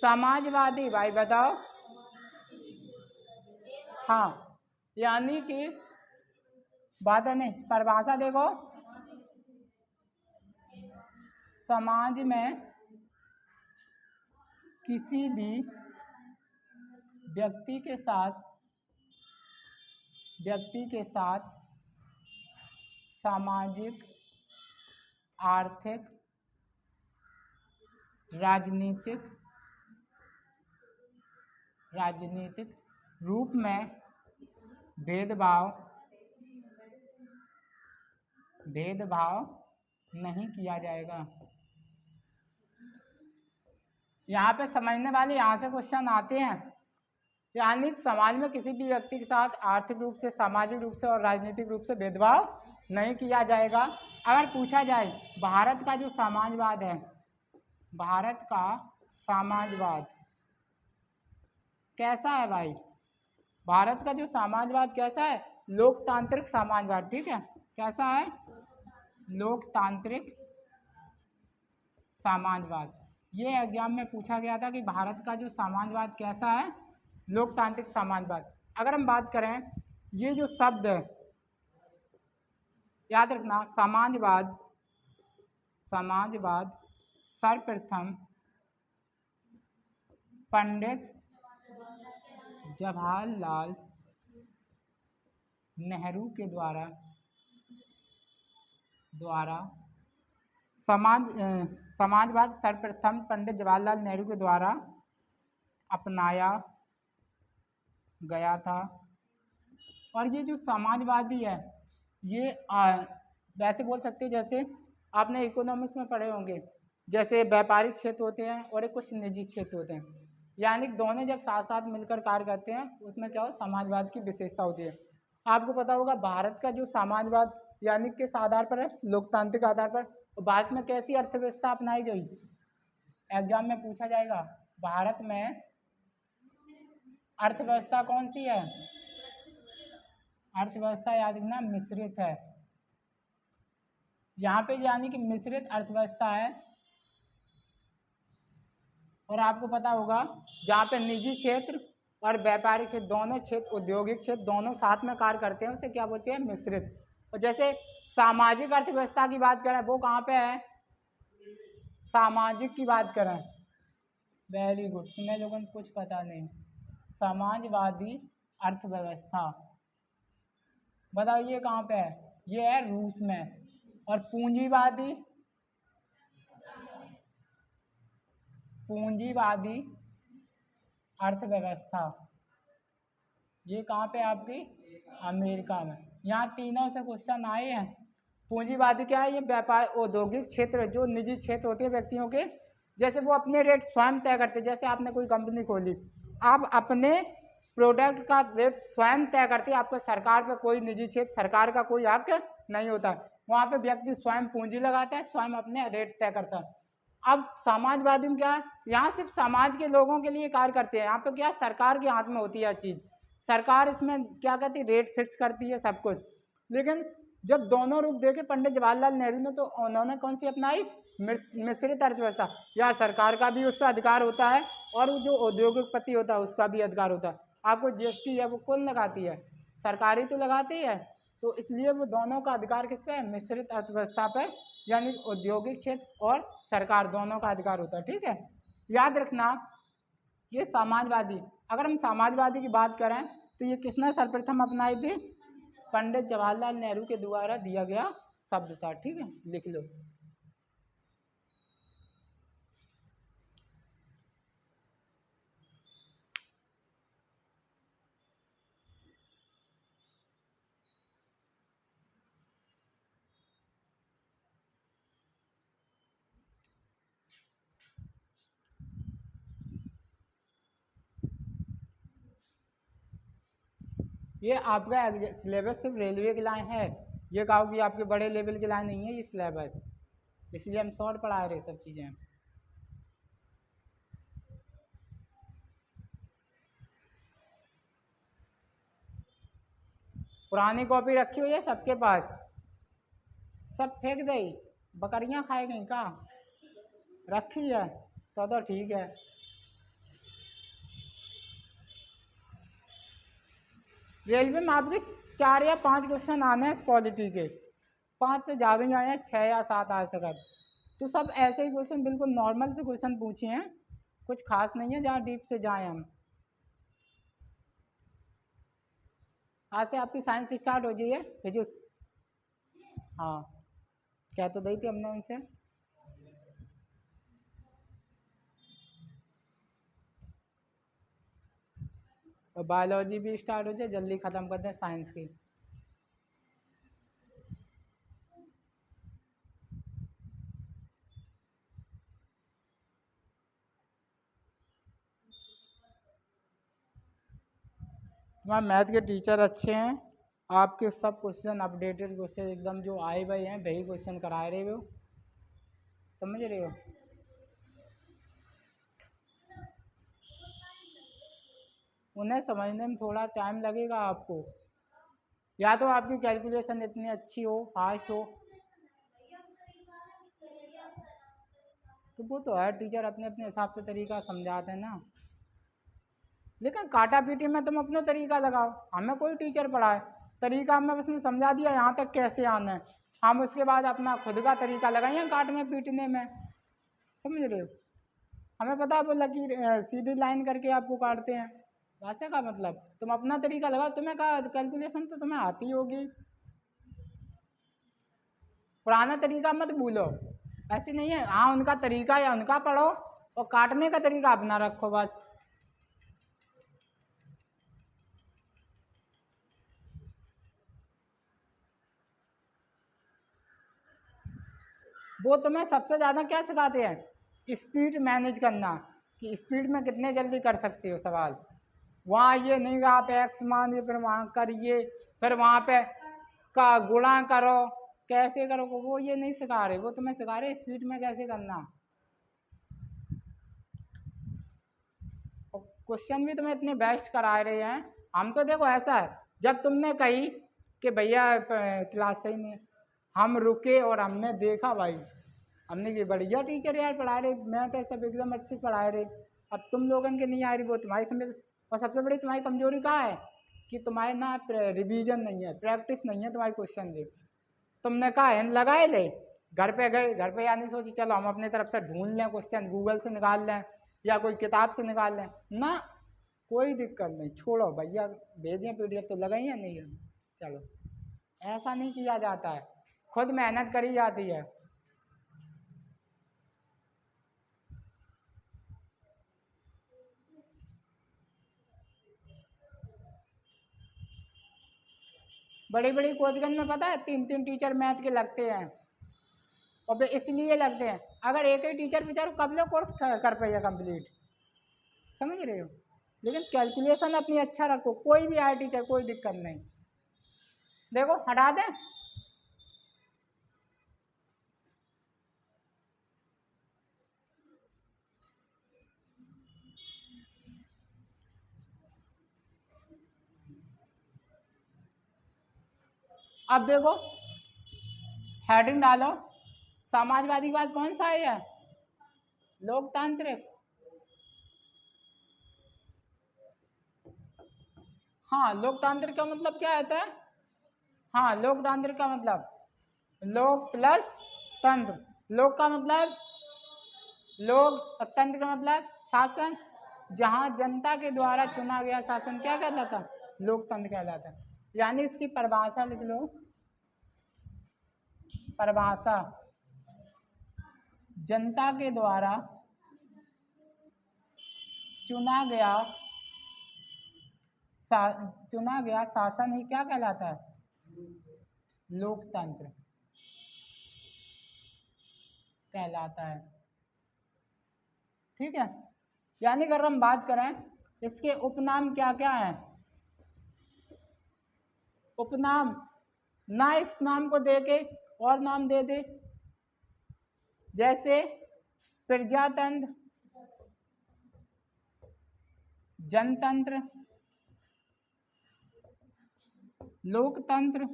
समाजवादी भाई बताओ। हाँ, यानी कि बात है नहीं, परिभाषा देखो, समाज में किसी भी व्यक्ति के साथ सामाजिक, आर्थिक, राजनीतिक रूप में भेदभाव नहीं किया जाएगा। यहाँ पे समझने वाले यहाँ से क्वेश्चन आते हैं, यानी समाज में किसी भी व्यक्ति के साथ आर्थिक रूप से, सामाजिक रूप से और राजनीतिक रूप से भेदभाव नहीं किया जाएगा। अगर पूछा जाए भारत का जो समाजवाद है, भारत का समाजवाद कैसा है भाई? भारत का जो समाजवाद कैसा है? लोकतांत्रिक समाजवाद। ठीक है, कैसा है? लोकतांत्रिक समाजवाद। ये एग्जाम में पूछा गया था कि भारत का जो समाजवाद कैसा है? लोकतांत्रिक समाजवाद। अगर हम बात करें, ये जो शब्द है याद रखना, समाजवाद सर्वप्रथम पंडित जवाहरलाल नेहरू के द्वारा समाजवाद सर्वप्रथम पंडित जवाहरलाल नेहरू के द्वारा अपनाया गया था। और ये जो समाजवादी है, ये वैसे बोल सकते हो जैसे आपने इकोनॉमिक्स में पढ़े होंगे, जैसे व्यापारिक क्षेत्र होते हैं और एक कुछ निजी क्षेत्र होते हैं, यानी दोनों जब साथ साथ मिलकर कार्य करते हैं उसमें क्या हो, समाजवाद की विशेषता होती है। आपको पता होगा भारत का जो समाजवाद यानी किस आधार पर है? लोकतांत्रिक आधार पर। भारत में कैसी अर्थव्यवस्था अपनाई गई? एग्जाम में पूछा जाएगा, भारत में अर्थव्यवस्था कौन सी है? अर्थव्यवस्था याद रखना मिश्रित है। यहाँ पे यानी कि मिश्रित अर्थव्यवस्था है। और आपको पता होगा जहाँ पे निजी क्षेत्र और व्यापारिक क्षेत्र, दोनों क्षेत्र, औद्योगिक क्षेत्र दोनों साथ में कार्य करते हैं, उसे क्या बोलते हैं? मिश्रित। और जैसे सामाजिक अर्थव्यवस्था की बात करें, वो कहाँ पे है? सामाजिक की बात करें वेरी गुड, तुम्हें लोगों को कुछ पता नहीं। समाजवादी अर्थव्यवस्था, बताओ ये कहाँ पे है? ये है रूस में। और पूंजीवादी, पूंजीवादी अर्थव्यवस्था, ये कहाँ पे आपकी? अमेरिका में। यहाँ तीनों से क्वेश्चन आए हैं। पूंजीवादी क्या है? ये व्यापार औद्योगिक क्षेत्र जो निजी क्षेत्र होते हैं व्यक्तियों के, जैसे वो अपने रेट स्वयं तय करते हैं। जैसे आपने कोई कंपनी खोली, आप अपने प्रोडक्ट का रेट स्वयं तय करते हैं। आपको सरकार पे कोई निजी क्षेत्र, सरकार का कोई हक नहीं होता। वहाँ पे व्यक्ति स्वयं पूंजी लगाता है, स्वयं अपने रेट तय करता है। अब समाजवादी में क्या है? यहाँ सिर्फ समाज के लोगों के लिए कार्य करते हैं। यहाँ पे क्या, सरकार के हाथ में होती है चीज़। सरकार इसमें क्या करती है? रेट फिक्स करती है सब कुछ। लेकिन जब दोनों रूप देखे पंडित जवाहरलाल नेहरू ने, तो उन्होंने कौन सी अपनाई? मिश्रित अर्थव्यवस्था। या सरकार का भी उस पर अधिकार होता है और जो औद्योगिकपति होता है उसका भी अधिकार होता है। आपको जीएसटी है वो कौन लगाती है? सरकारी तो लगाती है। तो इसलिए वो दोनों का अधिकार किस पे है? मिश्रित अर्थव्यवस्था पर, यानी औद्योगिक क्षेत्र और सरकार दोनों का अधिकार होता है। ठीक है, याद रखना। ये समाजवादी, अगर हम समाजवादी की बात करें तो ये किसने सर्वप्रथम अपनाई थी? पंडित जवाहरलाल नेहरू के द्वारा दिया गया शब्द था। ठीक है, लिख लो। ये आपका सिलेबस सिर्फ रेलवे की लाइन है। ये कहो कि आपके बड़े लेवल की लाइन नहीं है ये सिलेबस, इसलिए हम शॉर्ट पढ़ा रहे सब चीज़ें। पुरानी कॉपी रखी हुई है सबके पास? सब फेंक दे, बकरियां खाए गई का? रखी है तो ठीक है। रेलवे में आपके 4 या 5 क्वेश्चन आने हैं पॉलिटी के, 5 से ज़्यादा ही आए हैं, 6 या 7 आ सकते। तो सब ऐसे ही क्वेश्चन, बिल्कुल नॉर्मल से क्वेश्चन पूछे हैं, कुछ खास नहीं है जहाँ डीप से जाएं हम। आज से आपकी साइंस स्टार्ट हो जाइए, फिजिक्स। हाँ, क्या तो दी थी हमने उनसे। और बायोलॉजी भी स्टार्ट हो जाए, जल्दी ख़त्म कर दें साइंस की। तुम्हारे मैथ के टीचर अच्छे हैं, आपके सब क्वेश्चन अपडेटेड क्वेश्चन एकदम जो आए हुए हैं वही क्वेश्चन करा रहे हो, समझ रहे हो? उन्हें समझने में थोड़ा टाइम लगेगा आपको, या तो आपकी कैलकुलेशन इतनी अच्छी हो, फास्ट हो। तो वो तो है, टीचर अपने अपने हिसाब से तरीका समझाते हैं ना। लेकिन काटा पीटी में तुम अपना तरीका लगाओ, हमें कोई टीचर पढ़ाए, तरीका हमें उसने समझा दिया यहाँ तक कैसे आना है, हम उसके बाद अपना खुद का तरीका लगाएंगे काटने पीटने में, समझ रहे हो? हमें पता है वो लकीर सीधी लाइन करके आपको काटते हैं, वैसे का मतलब तुम अपना तरीका लगाओ। तुम्हें कहा कैलकुलेशन तो तुम्हें आती होगी, पुराना तरीका मत भूलो। ऐसे नहीं है, हाँ उनका तरीका या उनका पढ़ो और काटने का तरीका अपना रखो बस। वो तुम्हें सबसे ज़्यादा क्या सिखाते हैं? स्पीड मैनेज करना, कि स्पीड में कितने जल्दी कर सकते हो सवाल। वहाँ ये नहीं कि आप एक्स मानिए फिर वहाँ करिए, फिर वहाँ पे का गुणा करो, कैसे करो, वो ये नहीं सिखा रहे, वो तुम्हें सिखा रहे स्पीड में कैसे करना। क्वेश्चन भी तुम्हें इतने बेस्ट करा रहे हैं। हम तो देखो ऐसा है, जब तुमने कही कि भैया क्लास सही नहीं है, हम रुके और हमने देखा भाई, हमने कि बढ़िया टीचर यार पढ़ा रहे, मैं तो सब एकदम अच्छे से पढ़ा रहे। अब तुम लोगों के नहीं आ रही, वो तुम्हारी समझ। और सबसे बड़ी तुम्हारी कमजोरी कहाँ है? कि तुम्हारे ना रिवीजन नहीं है, प्रैक्टिस नहीं है तुम्हारी क्वेश्चन की। तुमने कहा है लगाए ले, घर पे गए, घर पे आने सोची चलो हम अपनी तरफ से ढूंढ लें क्वेश्चन, गूगल से निकाल लें या कोई किताब से निकाल लें ना, कोई दिक्कत नहीं, छोड़ो भैया, भेजें PDF तो लगा ही है नहीं है। चलो, ऐसा नहीं किया जाता है, खुद मेहनत करी जाती है। बड़ी बड़ी कोचिंग में पता है 3-3 टीचर मैथ के लगते हैं, और इसलिए लगते हैं, अगर एक ही टीचर बेचारा कब लोग कोर्स कर पाएगा कंप्लीट, समझ रहे हो। लेकिन कैलकुलेशन अपनी अच्छा रखो, कोई भी आए टीचर कोई दिक्कत नहीं। देखो हटा दें, अब देखो हेडिंग डालो, समाजवादीवाद कौन सा है, लोकतांत्रिक। हाँ, लोकतांत्रिक का मतलब क्या होता है, हाँ लोकतांत्रिक का मतलब लोक प्लस तंत्र, लोक का मतलब लोग और तंत्र का मतलब शासन, जहाँ जनता के द्वारा चुना गया शासन क्या कहलाता, लोकतंत्र कहलाता है। यानी इसकी परिभाषा लिख लो, परिभाषा जनता के द्वारा चुना गया शासन ही क्या कहलाता है, लोकतंत्र कहलाता है। ठीक है, यानी अगर हम बात करें इसके उपनाम क्या क्या हैं, उपनाम ना इस नाम को दे के और नाम दे दे, जैसे प्रजातंत्र, जनतंत्र, लोकतंत्र,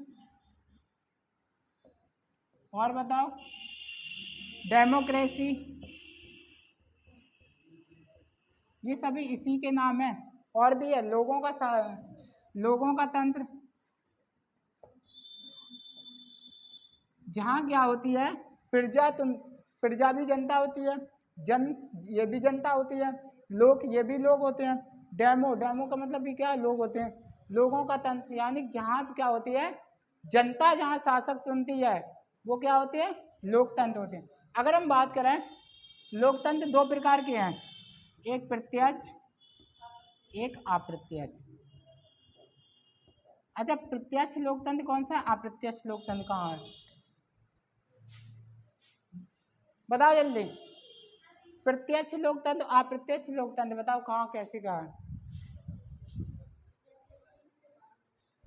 और बताओ डेमोक्रेसी, ये सभी इसी के नाम है। और भी है लोगों का तंत्र, जहाँ क्या होती है प्रजा भी जनता होती है, जन ये भी जनता होती है, लोग ये भी लोग होते हैं, डेमो का मतलब भी क्या है, लोग होते हैं, लोगों का तंत्र यानी जहाँ क्या होती है जनता, जहाँ शासक चुनती है वो क्या होते हैं, लोकतंत्र होते हैं। अगर हम बात करें लोकतंत्र 2 प्रकार के हैं, एक प्रत्यक्ष एक अप्रत्यक्ष। अच्छा, प्रत्यक्ष लोकतंत्र कौन सा है, अप्रत्यक्ष लोकतंत्र कहाँ है, बताओ जल्दी। प्रत्यक्ष लोकतंत्र अप्रत्यक्ष लोकतंत्र बताओ कहाँ कैसे कहा है।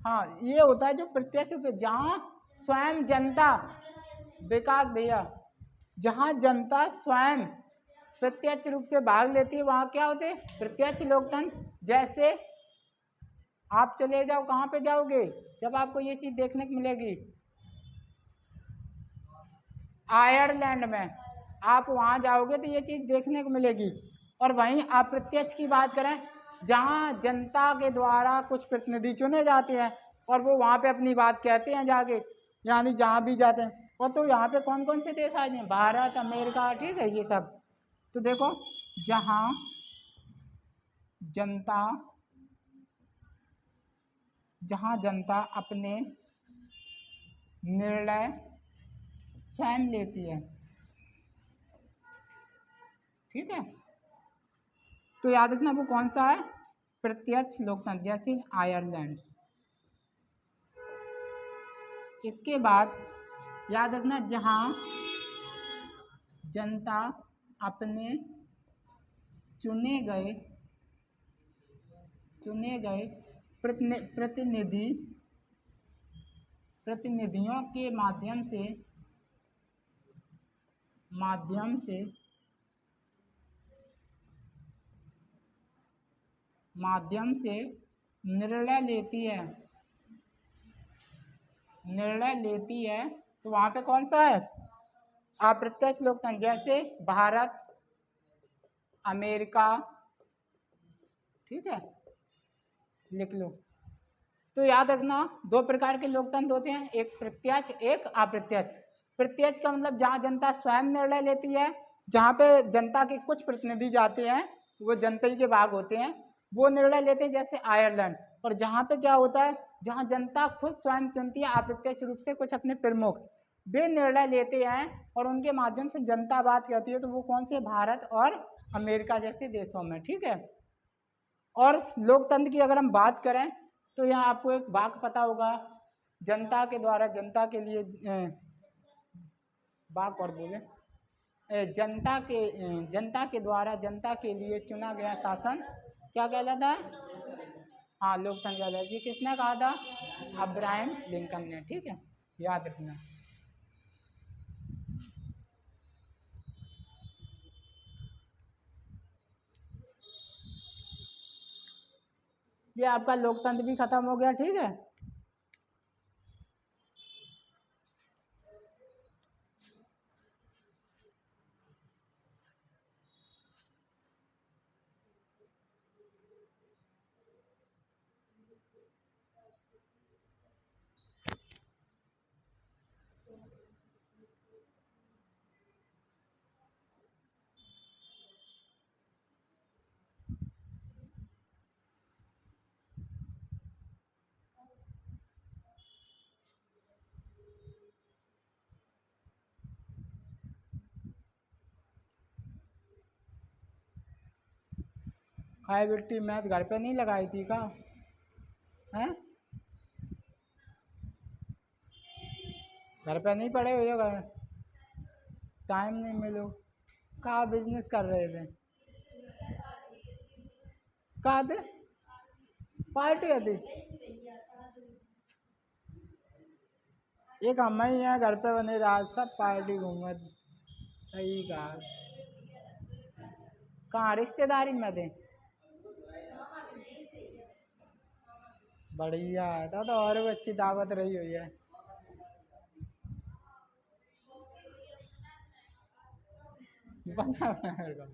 हाँ, ये होता है जो प्रत्यक्ष, जहाँ स्वयं जनता, विकास भैया, जहाँ जनता स्वयं प्रत्यक्ष रूप से भाग लेती है वहाँ क्या होते हैं, प्रत्यक्ष लोकतंत्र। जैसे आप चले जाओ, कहाँ पे जाओगे, जब आपको ये चीज देखने को मिलेगी आयरलैंड में, आप वहाँ जाओगे तो ये चीज देखने को मिलेगी। और वहीं अप्रत्यक्ष की बात करें, जहाँ जनता के द्वारा कुछ प्रतिनिधि चुने जाते हैं और वो वहाँ पे अपनी बात कहते हैं जाके, यानी जहाँ भी जाते हैं। और तो यहाँ पे कौन कौन से देश आए हैं, भारत, अमेरिका, ठीक है ये सब। तो देखो जहाँ जनता अपने निर्णय स्वयं लेती है, ठीक है, तो याद रखना वो कौन सा है, प्रत्यक्ष लोकतंत्र, जैसे आयरलैंड। इसके बाद याद रखना जहाँ जनता अपने चुने गए प्रतिनिधियों के माध्यम से निर्णय लेती है, तो वहां पे कौन सा है, अप्रत्यक्ष लोकतंत्र। जैसे भारत, अमेरिका, ठीक है, लिख लो। तो याद रखना 2 प्रकार के लोकतंत्र होते हैं, एक प्रत्यक्ष एक अप्रत्यक्ष। प्रत्यक्ष का मतलब जहाँ जनता स्वयं निर्णय लेती है, जहाँ पे जनता के कुछ प्रतिनिधि जाते हैं वो जनता ही के भाग होते हैं, वो निर्णय लेते हैं, जैसे आयरलैंड। और जहाँ पे क्या होता है, जहाँ जनता खुद स्वयं चुनती है अप्रत्यक्ष रूप से कुछ अपने प्रमुख, वे निर्णय लेते हैं और उनके माध्यम से जनता बात कहती है, तो वो कौन से, भारत और अमेरिका जैसे देशों में, ठीक है। और लोकतंत्र की अगर हम बात करें तो यहाँ आपको एक वाक्य पता होगा, जनता के द्वारा जनता के लिए, वाक्य और बोले, जनता के द्वारा जनता के लिए चुना गया शासन क्या कहलाता है? हाँ, लोकतंत्र कहलाता है। ये किसने कहा था? अब्राहम लिंकन ने, ठीक है, याद रखना। ये आपका लोकतंत्र भी खत्म हो गया, ठीक है। खाई बिट्टी मैथ घर पे नहीं लगाई थी का? हैं? घर पे नहीं पड़े हुए हो? टाइम नहीं मिलो? कहाँ बिजनेस कर रहे थे? कहाँ थे? पार्टी थी? एक हम ही यहाँ घर पे बने रहा, सब पार्टी घूमत। सही कहा। कहाँ रिश्तेदारी में थे? बढ़िया है, तो और भी अच्छी दावत रही हुई है। बता मेरे को।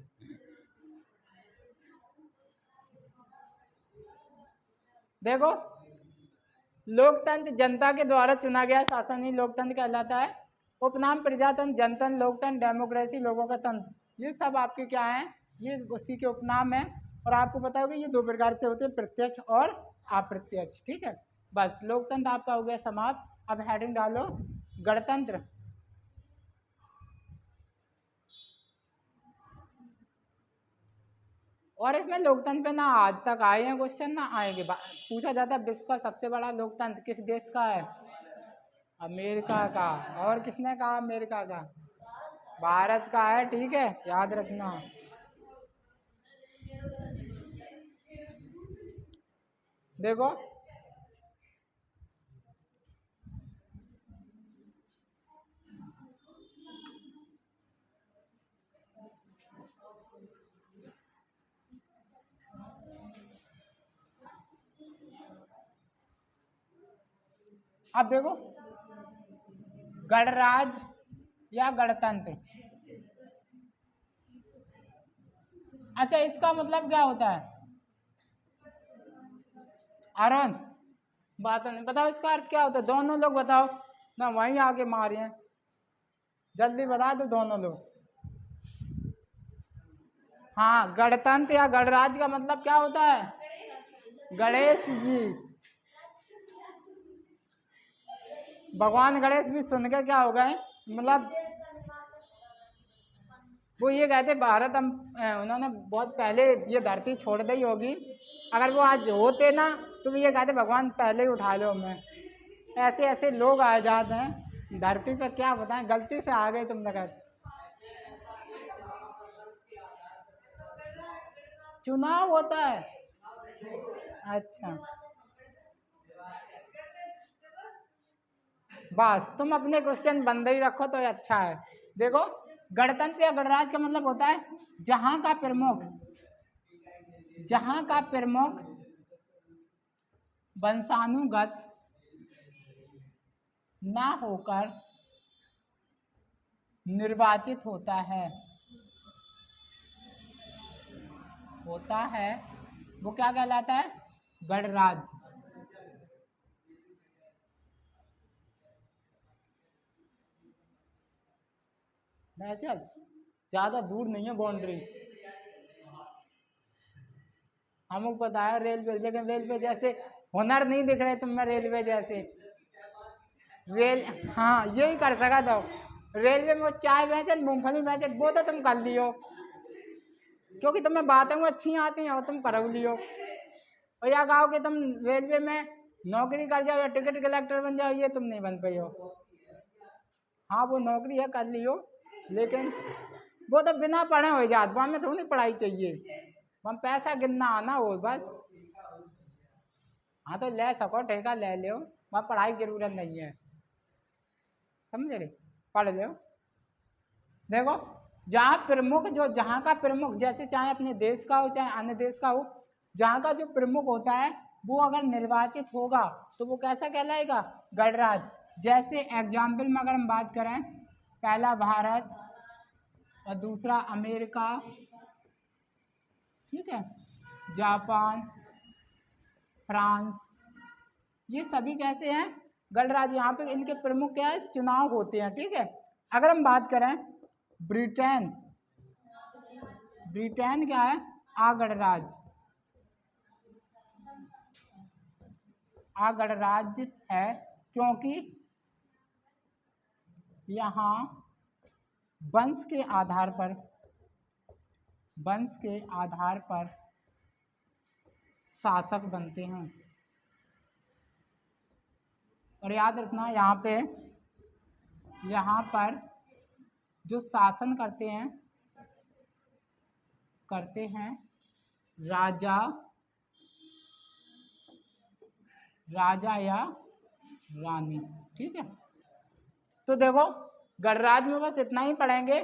देखो, लोकतंत्र जनता के द्वारा चुना गया शासन ही लोकतंत्र कहलाता है। उपनाम प्रजातंत्र, जनतंत्र, लोकतंत्र, डेमोक्रेसी, लोगों का तंत्र, ये सब आपके क्या हैं? ये उसी के उपनाम है। और आपको पता होगा ये दो प्रकार से होते हैं, प्रत्यक्ष और अप्रत्यक्ष, ठीक है। बस लोकतंत्र आपका हो गया समाप्त। अब हेडिंग डालो गणतंत्र। और इसमें लोकतंत्र पे ना आज तक आए हैं क्वेश्चन, ना आएंगे। पूछा जाता है विश्व का सबसे बड़ा लोकतंत्र किस देश का है? अमेरिका का। और किसने कहा अमेरिका का? भारत का है, ठीक है, याद रखना। देखो, अब देखो, गणराज्य या गणतंत्र, अच्छा इसका मतलब क्या होता है? आरोन, बात नहीं बताओ इसका अर्थ क्या होता है? दोनों लोग बताओ ना, वहीं आगे मारे हैं, जल्दी बता दो दोनों लोग। हाँ, गणतंत्र या गणराज्य का मतलब क्या होता है? गणेश जी, भगवान गणेश भी सुन के क्या हो गए, मतलब वो ये कहते भारत हम, उन्होंने बहुत पहले ये धरती छोड़ दी होगी, अगर वो आज होते ना तो वो ये कहते भगवान पहले ही उठा लो हमें। ऐसे ऐसे लोग आ जाते हैं धरती पे, क्या बताएं, गलती से आ गए तुम लोग। चुनाव होता है? अच्छा, बस तुम अपने क्वेश्चन बंद ही रखो तो अच्छा है। देखो, गणतंत्र या गणराज्य का मतलब होता है जहां का प्रमुख वंशानुगत ना होकर निर्वाचित होता है, वो क्या कहलाता है? गणराज्य। चल, ज्यादा दूर नहीं है बाउंड्री। हमको पता है रेलवे, लेकिन रेलवे जैसे हुनर नहीं दिख रहे तुम में रेलवे जैसे। रेल हाँ यही कर सका तो रेलवे में वो चाय बेचे मूंगफली बेचे वो तो तुम कर लियो, क्योंकि तुम्हें बातें वो अच्छी आती हैं और तुम कर लियो। और या गाँव के तुम रेलवे में नौकरी कर जाओ या टिकट कलेक्टर बन जाओ, ये तुम नहीं बन पाई हो। हाँ वो नौकरी है कर लियो, लेकिन वो तो बिना पढ़े हो जात, वहाँ में थोड़ी पढ़ाई चाहिए, वहाँ पैसा गिनना आना हो बस। हाँ तो ले सको ठेका ले लो, वहाँ पढ़ाई की जरूरत नहीं है, समझ रहे, पढ़ लो। देखो जहाँ प्रमुख जो जहाँ का प्रमुख, जैसे चाहे अपने देश का हो चाहे अन्य देश का हो, जहाँ का जो प्रमुख होता है वो अगर निर्वाचित होगा तो वो कैसा कहलाएगा, गणराज। जैसे एग्जाम्पल में अगर हम बात करें, पहला भारत और दूसरा अमेरिका, ठीक है, जापान, फ्रांस, ये सभी कैसे हैं, गणराज्य। यहाँ पे इनके प्रमुख क्या है, चुनाव होते हैं, ठीक है। अगर हम बात करें ब्रिटेन, ब्रिटेन क्या है, आगणराज्य, आगणराज्य है, क्योंकि यहाँ वंश के आधार पर, वंश के आधार पर शासक बनते हैं। और याद रखना यहाँ पर जो शासन करते हैं राजा, राजा या रानी, ठीक है। तो देखो गणराज्य में बस इतना ही पढ़ेंगे।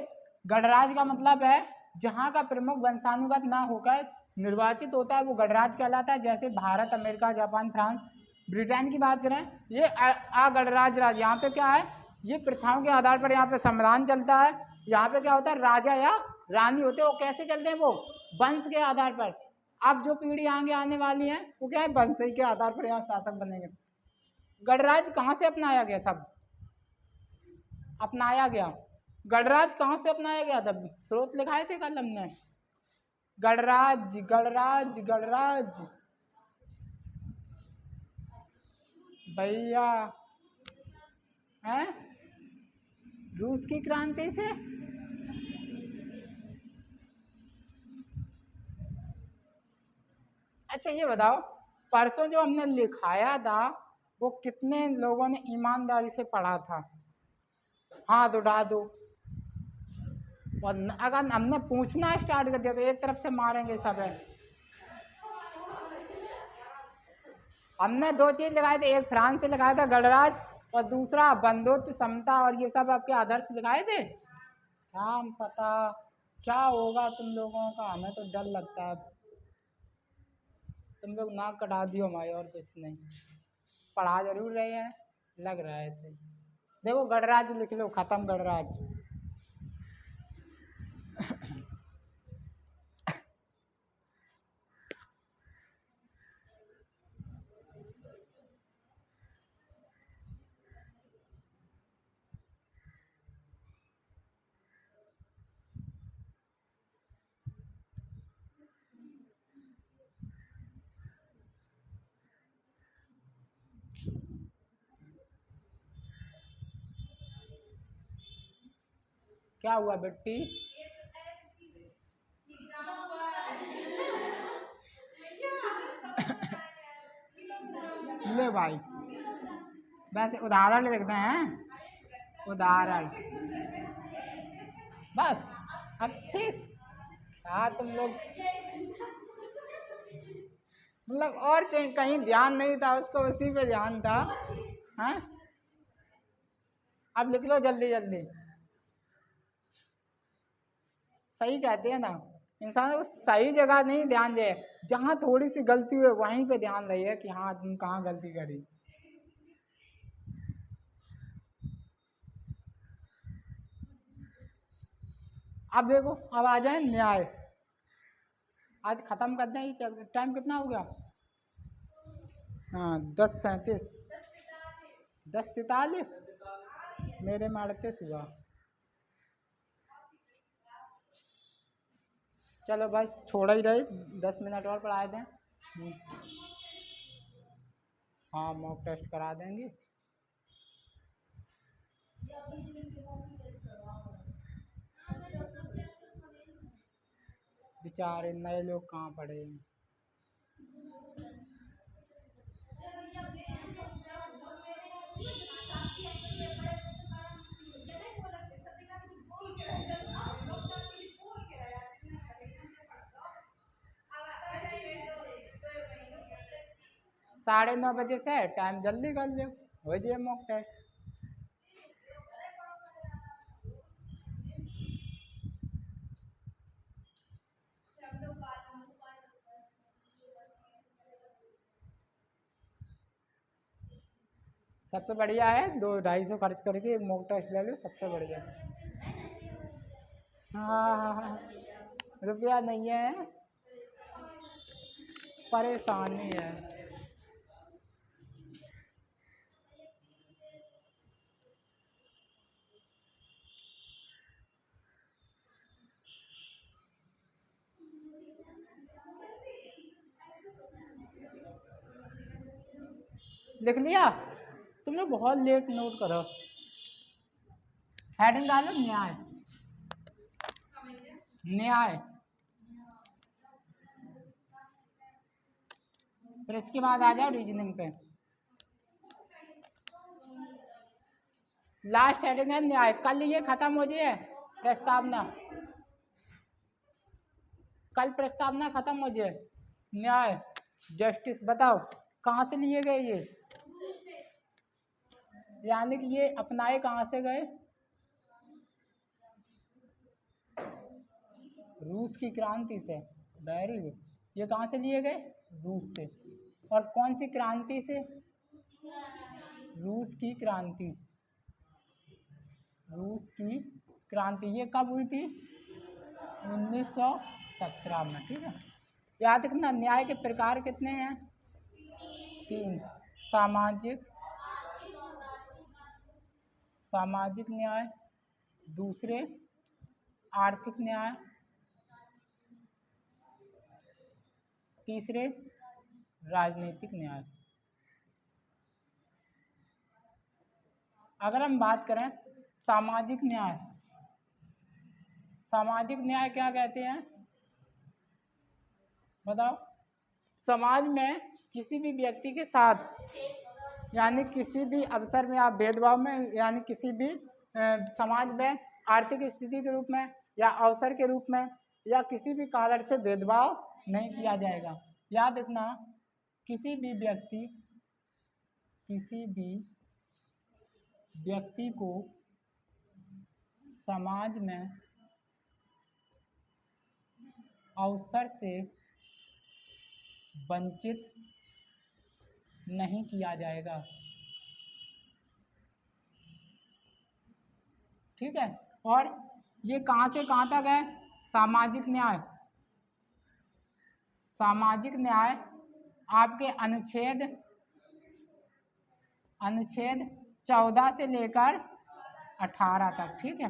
गणराज्य का मतलब है जहाँ का प्रमुख वंशानुगत ना होकर निर्वाचित होता है वो गणराज्य कहलाता है। जैसे Bharat, America, Japan, France. Britain की बात करें, ये अगणराज्य राज्य। यहाँ पे क्या है, ये प्रथाओं के आधार पर यहाँ पे संविधान चलता है। यहाँ पे क्या होता है, राजा या रानी होते हैं। वो कैसे चलते हैं, वो वंश के आधार पर। अब जो पीढ़ी आगे आने वाली है वो क्या है, वंश के आधार पर यहाँ शासक बनेंगे। गणराज्य कहाँ से अपनाया गया, सब अपनाया गया। गणराज्य कहाँ से अपनाया गया था, स्रोत लिखाए थे कल हमने, गणराज्य गणराज्य गणराज्य भैया हैं, रूस की क्रांति से। अच्छा ये बताओ, परसों जो हमने लिखाया था वो कितने लोगों ने ईमानदारी से पढ़ा था, हाथ उठा दो। और अगर हमने पूछना स्टार्ट कर दिया तो एक तरफ से मारेंगे सब है। हमने दो चीज लगाए थे, एक फ्रांस से लगाया था गणराज्य, और दूसरा बंधुत्व, समता और ये सब आपके आदर्श लगाए थे। क्या पता क्या होगा तुम लोगों का, हमें तो डर लगता है। तुम लोग नाक कटा दियो हमारे, और कुछ नहीं। पढ़ा जरूर रहे हैं, लग रहा है ऐसे। देखो गणराज्य लिख लो, खत्म गणराज्य। क्या हुआ बेटी, ले भाई, वैसे उदाहरण लिखते हैं, उदाहरण बस। अब ठीक, हाँ तुम लोग मतलब और कहीं ध्यान नहीं था उसको, उसी पे ध्यान था। हाँ अब लिख लो जल्दी जल्दी। सही कहते हैं ना, इंसान को सही जगह नहीं ध्यान दे, जहाँ थोड़ी सी गलती हुई वहीं पे ध्यान रही कि हाँ तुम कहाँ गलती करी। अब देखो, अब आ जाए न्याय। आज खत्म कर दें, ये टाइम कितना हो गया, हाँ 10:37, 10:43 मेरे में 38 हुआ। चलो बस छोड़ ही रहे, 10 मिनट और पढ़ाए दें। हम्म, हाँ मॉक टेस्ट करा देंगे। बेचारे नए लोग कहाँ पढ़े हैं। साढ़े 9 बजे से टाइम जल्दी कर लो, हो जाए मॉक टेस्ट। सबसे बढ़िया है 200-250 खर्च करके एक मॉक टेस्ट ले लो, सबसे बढ़िया। हाँ हाँ हाँ, रुपया नहीं है, परेशानी है। लिख लिया तुम लोग, बहुत लेट नोट करो। हेडिंग डालो न्याय, न्याय। फिर इसके बाद आ जाओ रीजनिंग पे। लास्ट हेडिंग है न्याय। कल ये खत्म हो जाए प्रस्तावना, कल प्रस्तावना खत्म हो जाए। न्याय, जस्टिस, बताओ कहाँ से लिए गए ये, यानी कि ये अपनाए कहाँ से गए? रूस की क्रांति से। Very good. ये कहाँ से लिए गए? रूस से। और कौन सी क्रांति से? रूस की क्रांति। रूस की क्रांति ये कब हुई थी? 1917 में। ठीक है, याद रखना। न्याय के प्रकार कितने हैं? 3। सामाजिक, सामाजिक न्याय, दूसरे आर्थिक न्याय, तीसरे राजनीतिक न्याय। अगर हम बात करें सामाजिक न्याय, सामाजिक न्याय क्या कहते हैं बताओ? समाज में किसी भी व्यक्ति के साथ, यानी किसी भी अवसर में आप भेदभाव में, यानी किसी भी समाज में आर्थिक स्थिति के रूप में या अवसर के रूप में या किसी भी कारण से भेदभाव नहीं किया जाएगा। याद रखना, किसी भी व्यक्ति को समाज में अवसर से वंचित नहीं किया जाएगा। ठीक है, और ये कहाँ से कहाँ तक है? सामाजिक न्याय। सामाजिक न्याय आपके अनुच्छेद 14 से लेकर 18 तक। ठीक है,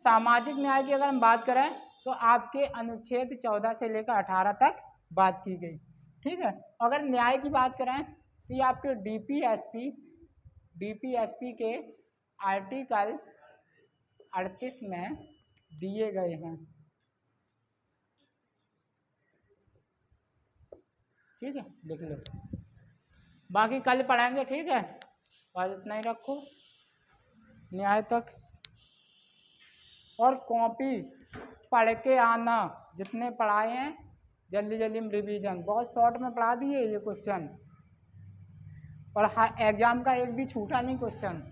सामाजिक न्याय की अगर हम बात करें तो आपके अनुच्छेद 14 से लेकर 18 तक बात की गई। ठीक है, अगर न्याय की बात करें तो ये आपके डीपीएसपी के आर्टिकल 38 में दिए गए हैं। ठीक है, लिख लो, बाकी कल पढ़ाएंगे। ठीक है, और इतना ही रखो न्याय तक। और कॉपी पढ़ के आना, जितने पढ़ाए हैं जल्दी जल्दी में रिवीजन। बहुत शॉर्ट में पढ़ा दिए ये क्वेश्चन, और हर एग्जाम का एक भी छूटा नहीं क्वेश्चन।